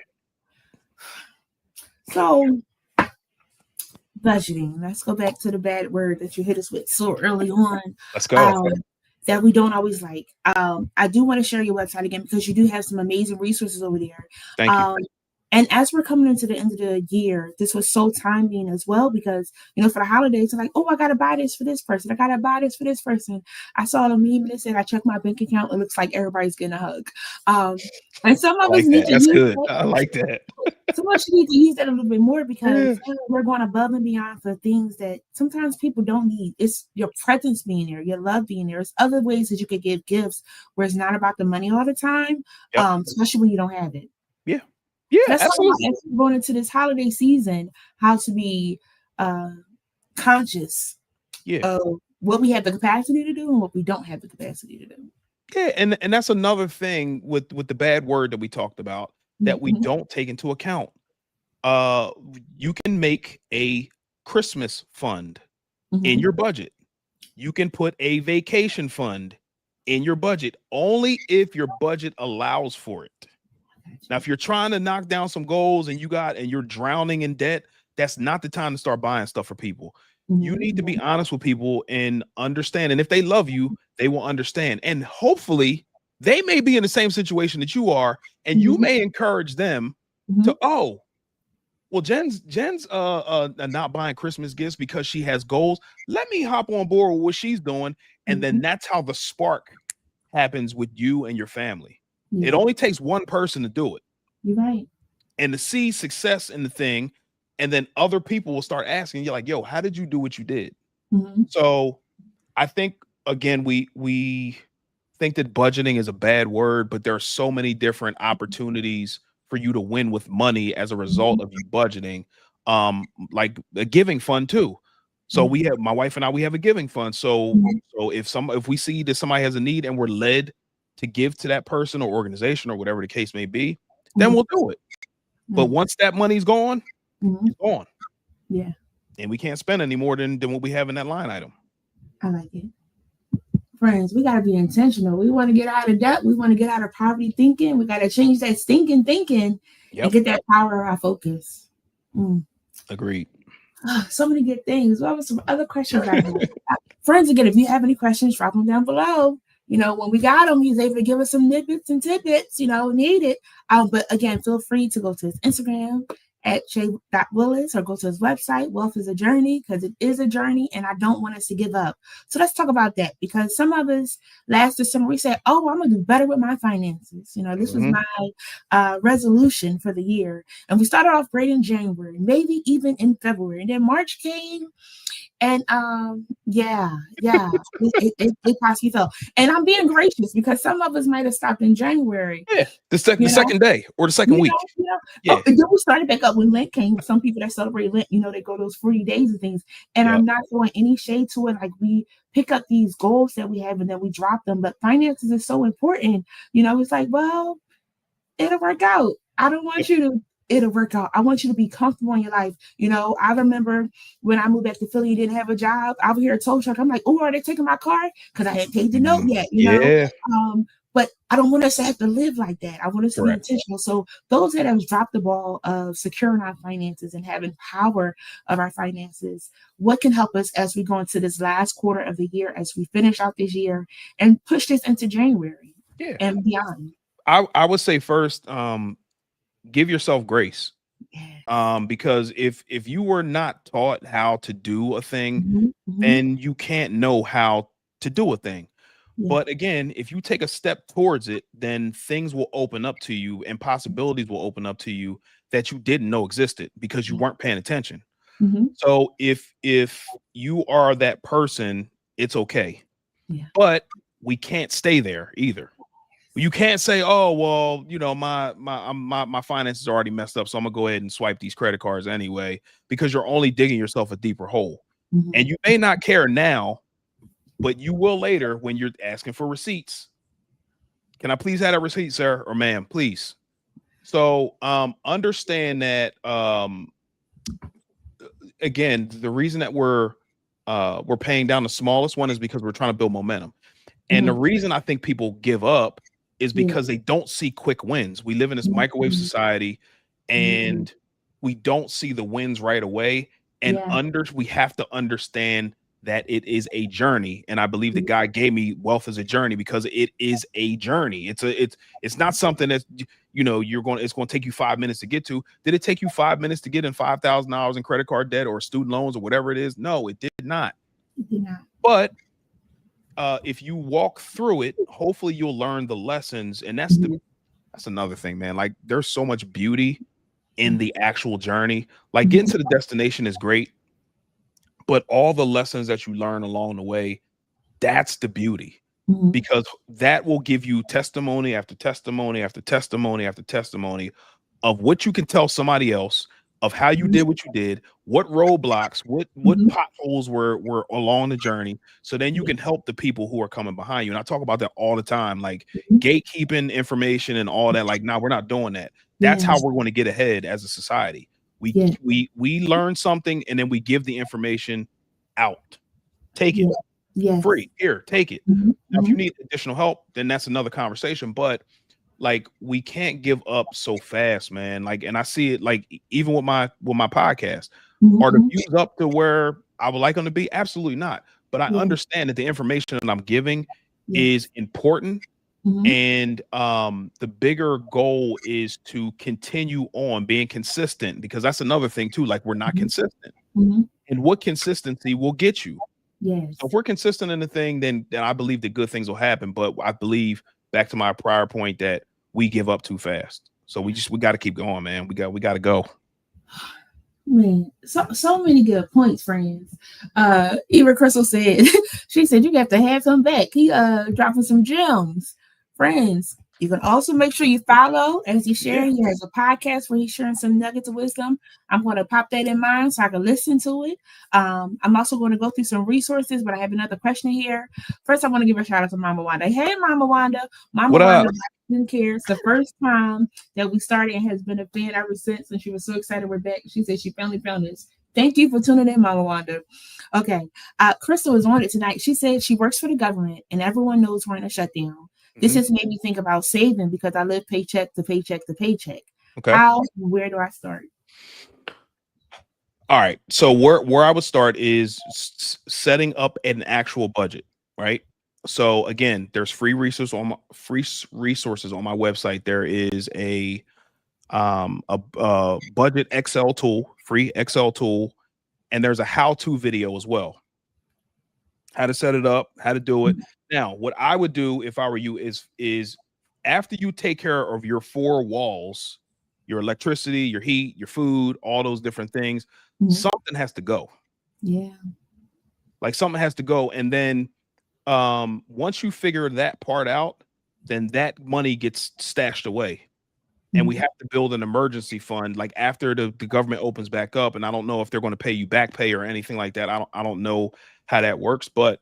So budgeting. Let's go back to the bad word that you hit us with so early on. Let's go. That we don't always like. I do want to share your website again because you do have some amazing resources over there. Thank you. And as we're coming into the end of the year, this was so timing as well because, for the holidays, I'm like, oh, I got to buy this for this person. I got to buy this for this person. I saw the meme and it said, I checked my bank account. It looks like everybody's getting a hug. And some of us need to That's use good. that. I like that. Some of us need to use that a little bit more because we're going above and beyond for things that sometimes people don't need. It's your presence being there, your love being there. There's other ways that you could give gifts where it's not about the money all the time, especially when you don't have it. Yeah, Let's talk absolutely. about, as we're going into this holiday season, how to be conscious of what we have the capacity to do and what we don't have the capacity to do. Yeah, and that's another thing with the bad word that we talked about that we don't take into account. You can make a Christmas fund in your budget. You can put a vacation fund in your budget only if your budget allows for it. Now, if you're trying to knock down some goals and you're drowning in debt, that's not the time to start buying stuff for people. You need to be honest with people and understand. And if they love you, they will understand. And hopefully they may be in the same situation that you are, and you may encourage them to, oh, well, Jen's not buying Christmas gifts because she has goals. Let me hop on board with what she's doing. And then that's how the spark happens with you and your family. It only takes one person to do it. You're right. And to see success in the thing, and then other people will start asking you like, yo, how did you do what you did? So I think, again, we think that budgeting is a bad word, but there are so many different opportunities for you to win with money as a result of you budgeting, like a giving fund too. So we have, my wife and I, we have a giving fund. So if we see that somebody has a need and we're led to give to that person or organization or whatever the case may be, then we'll do it. But once that money's gone, it's gone. Yeah. And we can't spend any more than what we have in that line item. I like it. Friends, we got to be intentional. We want to get out of debt. We want to get out of poverty thinking. We got to change that stinking thinking and get that power of our focus. Agreed. So many good things. What were some other questions I have? Friends, again, if you have any questions, drop them down below. When we got him, he was able to give us some nidbits and tidbits, needed. But again, feel free to go to his Instagram at Che.Willis or go to his website, Wealth is a Journey, because it is a journey and I don't want us to give up. So let's talk about that, because some of us last December, we said, oh, I'm going to do better with my finances. This was my resolution for the year. And we started off great in January, maybe even in February. And then March came. And it possibly fell. And I'm being gracious because some of us might have stopped in January. Yeah, the second day or the second week. Yeah. And then we started back up when Lent came. Some people that celebrate Lent, they go those 40 days and things. And I'm not throwing any shade to it. Like, we pick up these goals that we have and then we drop them. But finances is so important. It's like, well, it'll work out. I don't want you to. It'll work out. I want you to be comfortable in your life. I remember when I moved back to Philly, didn't have a job. I was here at tow truck. I'm like, oh, are they taking my car? Because I hadn't paid the note yet, know? But I don't want us to have to live like that. I want us to be intentional. So those that have dropped the ball of securing our finances and having power of our finances, what can help us as we go into this last quarter of the year, as we finish out this year and push this into January and beyond? I would say first, give yourself grace, because if you were not taught how to do a thing, then you can't know how to do a thing. But again, if you take a step towards it, then things will open up to you and possibilities will open up to you that you didn't know existed because you weren't paying attention. So if you are that person, it's okay. But we can't stay there either. You can't say, oh, well, my finances are already messed up, so I'm gonna go ahead and swipe these credit cards anyway, because you're only digging yourself a deeper hole. And you may not care now, but you will later when you're asking for receipts. Can I please have a receipt, sir or ma'am, please? So understand that again, the reason that we're paying down the smallest one is because we're trying to build momentum. And the reason I think people give up is because they don't see quick wins. We live in this microwave society and we don't see the wins right away. And we have to understand that it is a journey. And I believe that God gave me wealth as a journey because it is a journey. It's not something that, it's going to take you 5 minutes to get to. Did it take you 5 minutes to get in $5,000 in credit card debt or student loans or whatever it is? No, it did not. It did not. But if you walk through it, hopefully you'll learn the lessons. And that's another thing, man. Like, there's so much beauty in the actual journey. Like, getting to the destination is great, but all the lessons that you learn along the way, that's the beauty, because that will give you testimony after testimony after testimony after testimony of what you can tell somebody else, of how you did what you did, what roadblocks, what potholes were along the journey. So then you can help the people who are coming behind you. And I talk about that all the time, like gatekeeping information and all that. Like, no, we're not doing that. That's how we're going to get ahead as a society. We learn something and then we give the information out. Take it. Free. Here, take it. Now, if you need additional help, then that's another conversation. But like, we can't give up so fast, man. Like, and I see it, like, even with my podcast, are the views up to where I would like them to be? Absolutely not. But I understand that the information that I'm giving is important. And the bigger goal is to continue on being consistent, because that's another thing too. Like, we're not consistent, and what consistency will get you. So if we're consistent in the thing, then I believe that good things will happen. But I believe, back to my prior point, that we give up too fast. So we got to keep going, man. We got to go. Man, so many good points, friends. Eva Crystal said, she said, you have to have him back. He dropping some gems. Friends, you can also make sure you follow as he's sharing. He has a podcast where he's sharing some nuggets of wisdom. I'm going to pop that in mind so I can listen to it. I'm also going to go through some resources, but I have another question here. First, I want to give a shout out to Mama Wanda. Hey, Mama Wanda. Mama Wanda cares. The first time that we started and has been a fan ever since, and she was so excited we're back. She said she finally found us. Thank you for tuning in, Mama Wanda. Okay. Crystal is on it tonight. She said she works for the government and everyone knows we're in a shutdown. This has made me think about saving because I live paycheck to paycheck to paycheck. Okay. Where do I start? All right. So where I would start is setting up an actual budget, right? So again, there's free resources on my website. There is a budget Excel tool, free Excel tool, and there's a how-to video as well. How to set it up, how to do it. Now, what I would do if I were you is after you take care of your 4 walls, your electricity, your heat, your food, all those different things, something has to go. Yeah. Like, something has to go. And then once you figure that part out, then that money gets stashed away. And we have to build an emergency fund, like after the government opens back up. And I don't know if they're going to pay you back pay or anything like that. I don't know how that works, but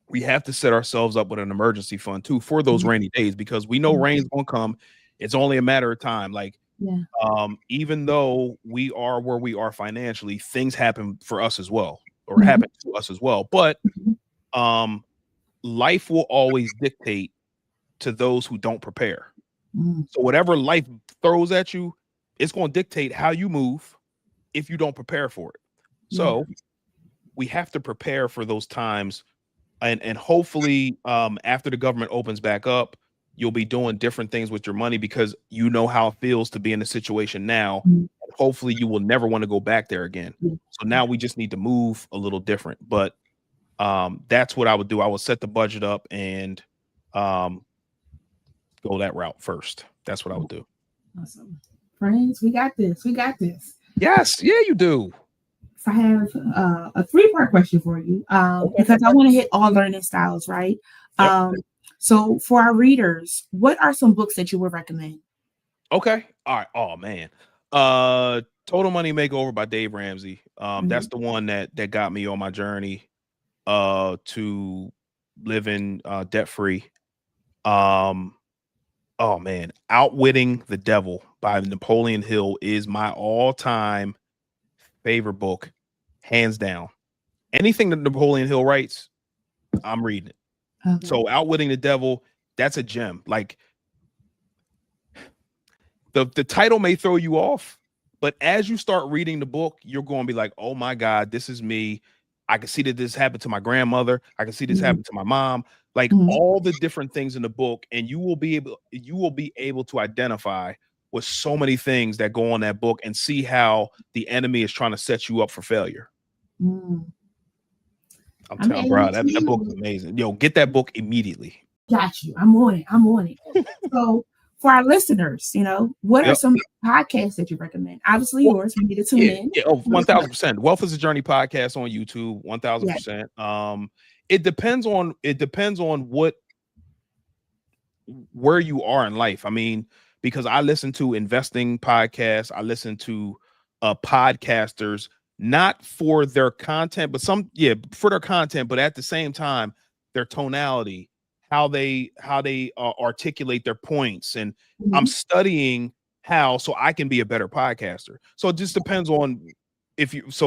we have to set ourselves up with an emergency fund too for those rainy days, because we know rain's gonna come. It's only a matter of time. Like, even though we are where we are financially, things happen for us as well, or happen to us as well. But life will always dictate to those who don't prepare. So whatever life throws at you, it's going to dictate how you move if you don't prepare for it. So we have to prepare for those times. And hopefully after the government opens back up, you'll be doing different things with your money, because you know how it feels to be in a situation now. Hopefully you will never want to go back there again. So now we just need to move a little different. But that's what I would do. I would set the budget up and go that route first. That's what I would do. Awesome. Friends, we got this. We got this. Yes. Yeah, you do. So I have a 3-part question for you because I want to hit all learning styles, right? So for our readers, what are some books that you would recommend? Okay. All right. Oh, man. Total Money Makeover by Dave Ramsey. That's the one that got me on my journey to living debt-free. Oh man, Outwitting the Devil by Napoleon Hill is my all-time favorite book, hands down. Anything that Napoleon Hill writes, I'm reading it. Okay. So Outwitting the Devil, that's a gem. Like, the title may throw you off, but as you start reading the book, you're going to be like, oh my God, this is me. I can see that this happened to my grandmother. I can see this Mm-hmm. happen to my mom. Like all the different things in the book, and you will be able to identify with so many things that go on that book and see how the enemy is trying to set you up for failure. Mm. I'm telling, bro, that book is amazing. Yo, get that book immediately. Got you. I'm on it. So for our listeners, what are some podcasts that you recommend? Obviously yours. We need to tune in. Yeah. Oh, 1000%. Wealth is a Journey podcast on YouTube. 1000%. It depends on where you are in life. I mean, because I listen to investing podcasts, I listen to podcasters, not for their content, but for their content, but at the same time, their tonality, how they articulate their points, and I'm studying how so I can be a better podcaster. So it just depends on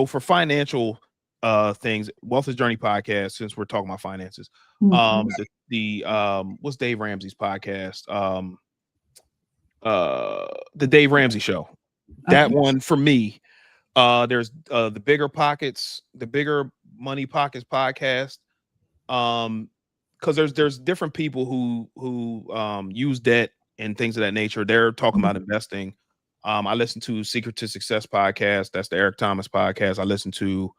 for financial things, Wealth is Journey podcast, since we're talking about finances. What's Dave Ramsey's podcast? The Dave Ramsey Show. That one for me. There's the Bigger Money Pockets podcast. Because there's different people who use debt and things of that nature. They're talking about investing. I listen to Secret to Success podcast. That's the Eric Thomas podcast. I listen to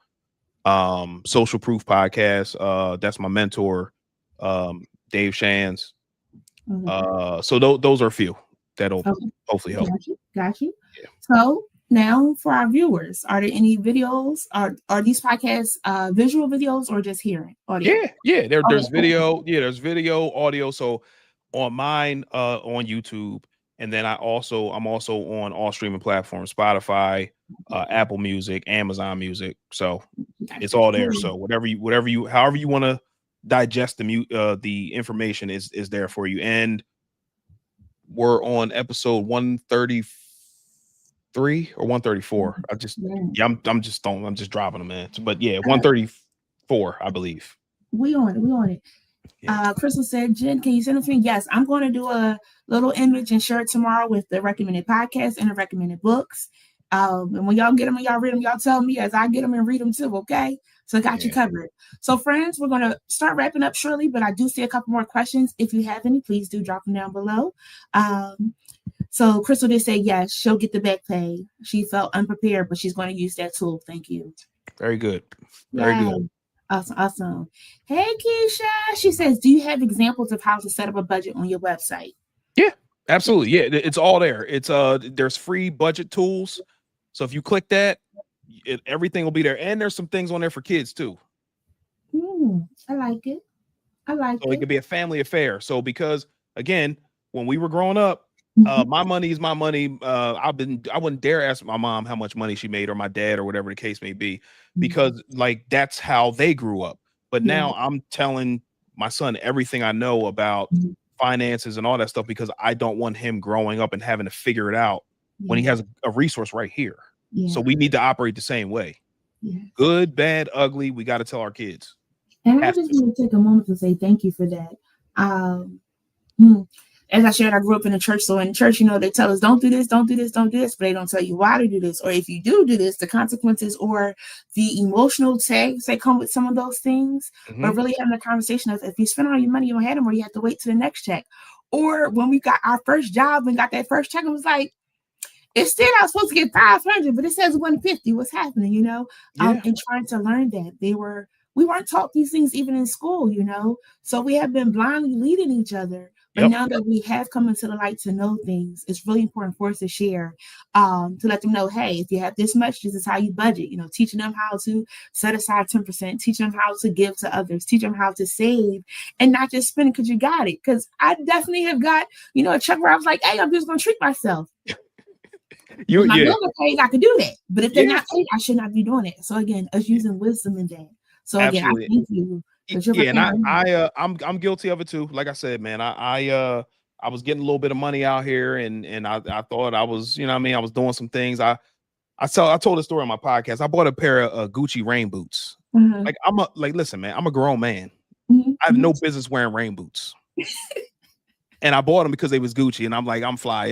Social Proof podcast. That's my mentor, Dave Shands. So those are a few that'll hopefully help. Got you. Yeah. So now for our viewers, are there any videos? Are these podcasts visual videos or just hearing audio? Yeah. There's video. Yeah, there's video, audio. So on mine, on YouTube, and then I'm also on all streaming platforms: Spotify, Apple Music, Amazon Music. So it's all there. So however you want to digest the information is there for you. And we're on episode 133 or 134. I'm just dropping them in. But yeah, 134, I believe. We on it. Yeah. Crystal said, Jen, can you send it to me? Yes, I'm going to do a little image and share it tomorrow with the recommended podcasts and the recommended books. And when y'all get them and y'all read them, y'all tell me as I get them and read them too, okay? So I got you covered. So friends, we're going to start wrapping up shortly, but I do see a couple more questions. If you have any, please do drop them down below. So Crystal did say, yes, she'll get the back pay. She felt unprepared, but she's going to use that tool. Thank you. Very good. Very good. Awesome. Hey, Keisha. She says, do you have examples of how to set up a budget on your website? Yeah, absolutely. Yeah, it's all there. It's there's free budget tools. So if you click that, everything will be there. And there's some things on there for kids too. I like it. So it could be a family affair. So because again, when we were growing up, my money is my money. I wouldn't dare ask my mom how much money she made, or my dad, or whatever the case may be, because like that's how they grew up. But now I'm telling my son everything I know about finances and all that stuff, because I don't want him growing up and having to figure it out when he has a resource right here. So we need to operate the same way. Good, bad, ugly. We got to tell our kids. And I just want to take a moment to say thank you for that. As I shared, I grew up in a church. So in church, they tell us, don't do this, don't do this, don't do this. But they don't tell you why to do this. Or if you do this, the consequences or the emotional tags that come with some of those things. But really having a conversation of, if you spend all your money, you don't have them, or you have to wait to the next check. Or when we got our first job and got that first check, it was like, it's still I was supposed to get 500, but it says 150. What's happening, and trying to learn that we weren't taught these things even in school, so we have been blindly leading each other. But now that we have come into the light to know things, it's really important for us to share, to let them know, hey, if you have this much, this is how you budget, teaching them how to set aside 10%, teaching them how to give to others, teach them how to save and not just spend because you got it. Because I definitely have got, a check where I was like, hey, I'm just going to treat myself. My bills are paid, I could do that. But if they're not paid, I should not be doing it. So again, us using wisdom in that. So again, I thank you. And I'm guilty of it too. Like I said, man, I was getting a little bit of money out here, and I thought I was, I was doing some things. I told a story on my podcast. I bought a pair of Gucci rain boots. Listen, man, I'm a grown man. I have no business wearing rain boots. And I bought them because they was Gucci, and I'm like, I'm fly.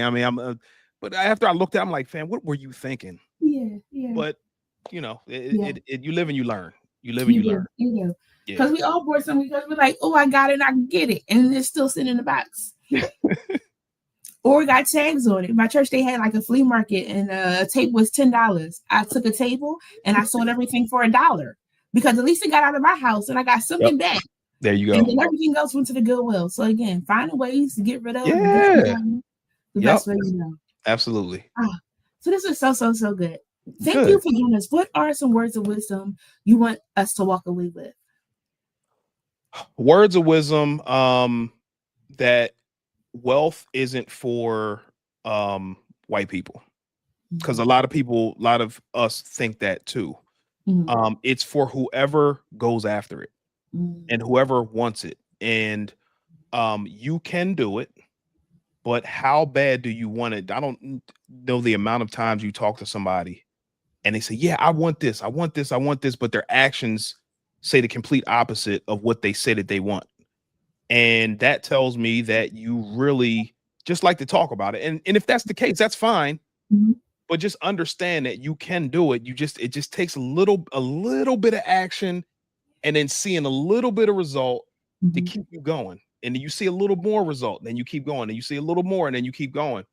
But after I looked at it, I'm like, fam, what were you thinking? Yeah. But you live and you learn. You live and you learn. You do. Yeah. Because we all bought something because we're like, oh, I got it and I can get it. And it's still sitting in the box. Or we got tags on it. My church, they had like a flea market and a tape was $10. I took a table and I sold everything for $1 because at least it got out of my house and I got something back. There you go. And then everything else went to the Goodwill. So again, finding ways to get rid of the best way you know. Absolutely. So this is so good. Thank you for joining us. What are some words of wisdom you want us to walk away with? Words of wisdom, that wealth isn't for white people, because a lot of us think that too. It's for whoever goes after it and whoever wants it, and you can do it, but how bad do you want it? I don't know the amount of times you talk to somebody and they say, yeah, I want this, but their actions say the complete opposite of what they say that they want. And that tells me that you really just like to talk about it. And if that's the case, that's fine. But just understand that you can do it. It just takes a little bit of action and then seeing a little bit of result to keep you going. And then you see a little more result, then you keep going, and you see a little more, and then you keep going.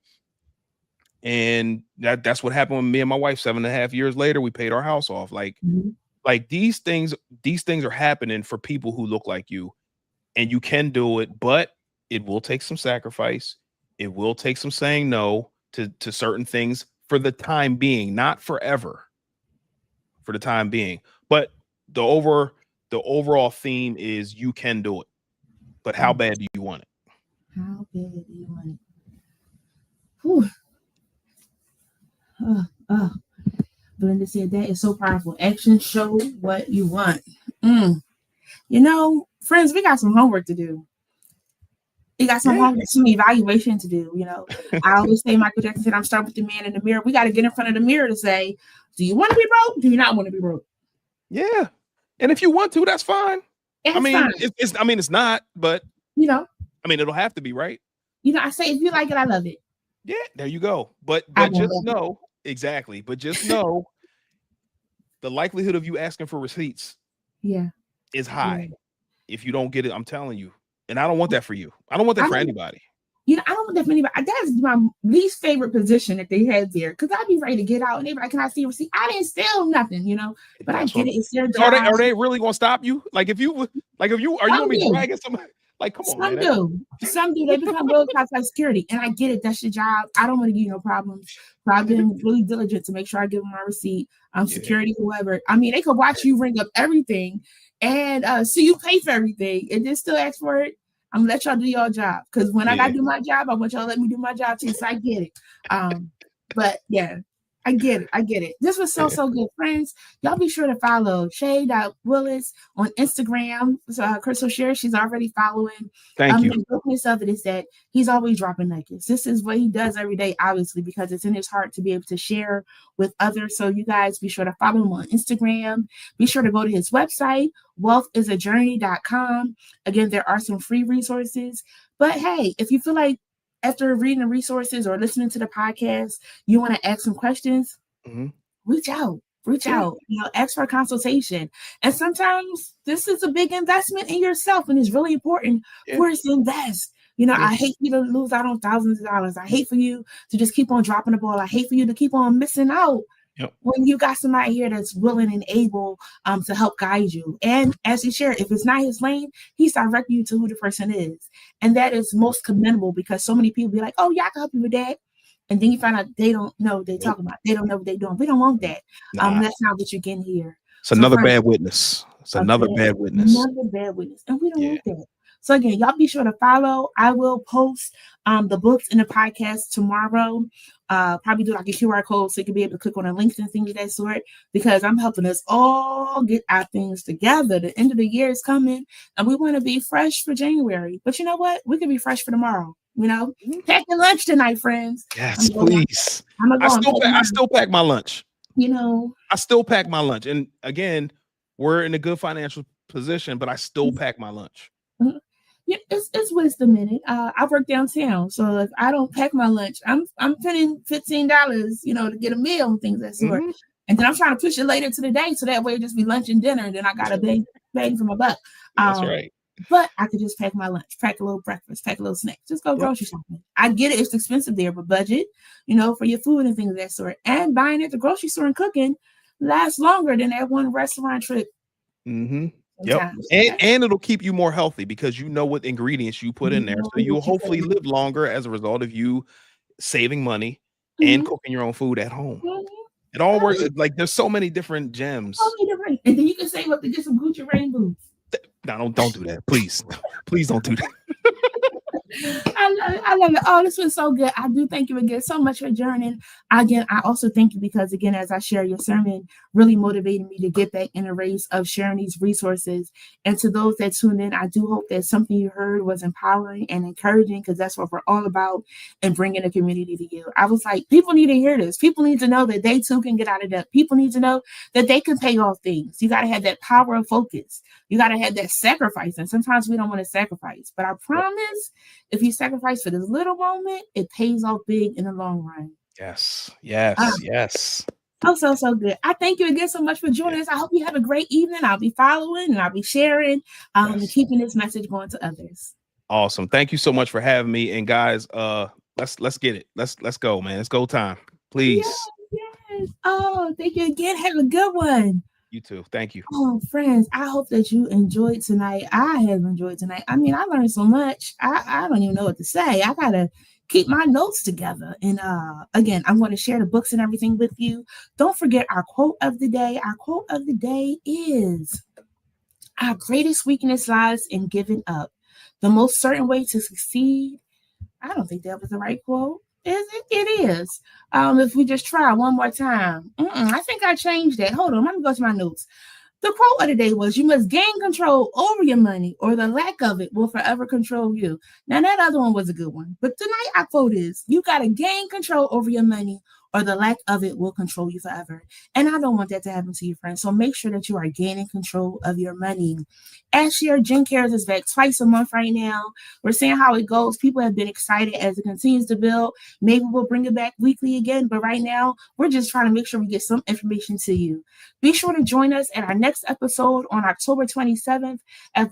And that's what happened with me and my wife. 7.5 years later, we paid our house off. Like these things are happening for people who look like you. And you can do it, but it will take some sacrifice. It will take some saying no to certain things for the time being, not forever, for the time being. But the overall theme is you can do it. But how bad do you want it? How bad do you want it? Whew. Belinda said that is so powerful. Action show what you want. You know, friends, we got some homework to do. We got some homework, some evaluation to do. You know, I always say Michael Jackson said, I'm starting with the man in the mirror. We got to get in front of the mirror to say, do you want to be broke? Do you not want to be broke? Yeah. And if you want to, that's fine. Fine. It's not, but you know, it'll have to be, right? You know, I say, if you like it, I love it. Yeah, there you go. But just know, exactly. But just know the likelihood of you asking for receipts is high. If you don't get it, I'm telling you. And I don't want that for you. I don't want that for anybody. You know, I don't want that for anybody. That's my least favorite position that they had there. Because I'd be ready to get out and they be like, can I see a receipt? I didn't steal nothing, you know. But I get it. It's their job. Are they really gonna stop you? Are you gonna be dragging somebody? Like, come on. Some do. They become real outside security. And I get it. That's your job. I don't want to give you no problems. So I've been really diligent to make sure I give them my receipt. Security, whoever. I mean, they could watch you ring up everything and see you pay for everything and then still ask for it. I'm gonna let y'all do your job. Because when I gotta do my job, I want y'all to let me do my job too. So I get it. But yeah, I get it. This was so good. Friends, y'all be sure to follow Che Willis on Instagram. So Crystal shares, she's already following. Thank you. The goodness of it is that he's always dropping nuggets. This is what he does every day, obviously, because it's in his heart to be able to share with others. So you guys be sure to follow him on Instagram. Be sure to go to his website, wealthisajourney.com. Again, there are some free resources. But hey, if you feel like after reading the resources or listening to the podcast, you want to ask some questions, reach out, you know, ask for a consultation. And sometimes this is a big investment in yourself and it's really important for us to invest. You know, I hate you to lose out on thousands of dollars. I hate for you to just keep on dropping the ball. I hate for you to keep on missing out. When you got somebody here that's willing and able to help guide you. And as he shared, if it's not his lane, he's directing you to who the person is. And that is most commendable because so many people be like, oh, yeah, I can help you with that. And then you find out they don't know what they're talking about. They don't know what they're doing. We don't want that. That's not what you're getting here. It's another bad witness. Another bad witness. And we don't want that. So again, y'all be sure to follow. I will post the books and the podcast tomorrow. Probably do like a QR code so you can be able to click on the links and things of that sort, because I'm helping us all get our things together. The end of the year is coming and we want to be fresh for January. But you know what? We can be fresh for tomorrow. You know, pack your lunch tonight, friends. Yes, please. I still pack my lunch. You know, I still pack my lunch. And again, we're in a good financial position, but I still pack my lunch. Yeah, it's wisdom in it. I work downtown, so if I don't pack my lunch, I'm spending $15, you know, to get a meal and things of that sort. And then I'm trying to push it later to the day, so that way it just be lunch and dinner, and then I got a bang for my buck. That's right. But I could just pack my lunch, pack a little breakfast, pack a little snack, just go grocery shopping. I get it, it's expensive there, but budget, for your food and things of that sort. And buying at the grocery store and cooking lasts longer than that one restaurant trip. Mm-hmm. Yep. And it'll keep you more healthy because you know what ingredients you put in there. So you'll hopefully live longer as a result of you saving money and cooking your own food at home. It all works. Like there's so many different gems. And then you can save up to get some Gucci rain boots. No, don't do that. Please. Please don't do that. I love it. Oh, this was so good. I do thank you again so much for joining. Again, I also thank you because, again, as I share your sermon, really motivated me to get back in the race of sharing these resources. And to those that tuned in, I do hope that something you heard was empowering and encouraging, because that's what we're all about, and bringing the community to you. I was like, people need to hear this. People need to know that they too can get out of debt. People need to know that they can pay off things. You got to have that power of focus. You got to have that sacrifice. And sometimes we don't want to sacrifice. But I promise, if you sacrifice for this little moment, it pays off big in the long run. Yes. So good. I thank you again so much for joining us. I hope you have a great evening. I'll be following and I'll be sharing and keeping this message going to others. Awesome. Thank you so much for having me. And guys, let's get it. Let's go, man. It's go time. Please. Yes. Oh, thank you again. Have a good one. You too. Thank you. Oh, friends, I hope that you enjoyed tonight. I have enjoyed tonight. I mean, I learned so much. I don't even know what to say. I got to keep my notes together. And again, I'm going to share the books and everything with you. Don't forget our quote of the day. Our quote of the day is, our greatest weakness lies in giving up. The most certain way to succeed. I don't think that was the right quote. Is it? It is. If we just try one more time. I think I changed that. Hold on. Let me go to my notes. The quote of the day was, you must gain control over your money, or the lack of it will forever control you. Now, that other one was a good one. But tonight, our quote is, you got to gain control over your money, or the lack of it will control you forever. And I don't want that to happen to you, friends. So make sure that you are gaining control of your money. As shared, Jen Cares is back twice a month right now. We're seeing how it goes. People have been excited as it continues to build. Maybe we'll bring it back weekly again. But right now, we're just trying to make sure we get some information to you. Be sure to join us at our next episode on October 27th, as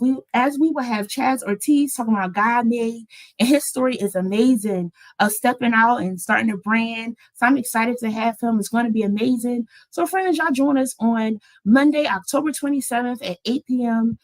we will have Chaz Ortiz talking about God Made. And his story is amazing of stepping out and starting a brand. So I'm excited to have him. It's going to be amazing. So friends, y'all join us on Monday, October 27th at 8 p.m.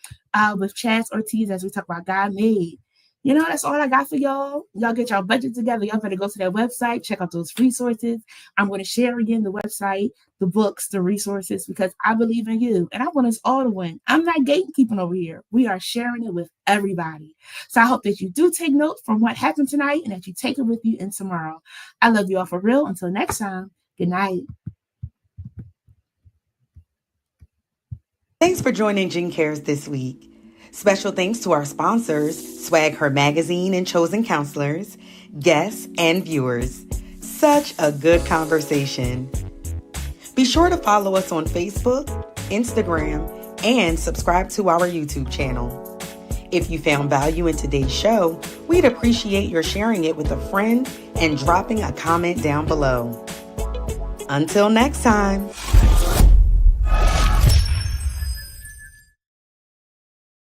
With Chaz Ortiz as we talk about God Made. That's all I got for y'all. Y'all get y'all budget together. Y'all better go to that website, check out those resources. I'm going to share again the website, the books, the resources, because I believe in you and I want us all to win. I'm not gatekeeping over here. We are sharing it with everybody. So I hope that you do take notes from what happened tonight and that you take it with you in tomorrow. I love you all for real. Until next time, good night. Thanks for joining Jen Cares this week. Special thanks to our sponsors, Swag Her Magazine and Chosen Counselors, guests, and viewers. Such a good conversation. Be sure to follow us on Facebook, Instagram, and subscribe to our YouTube channel. If you found value in today's show, we'd appreciate your sharing it with a friend and dropping a comment down below. Until next time.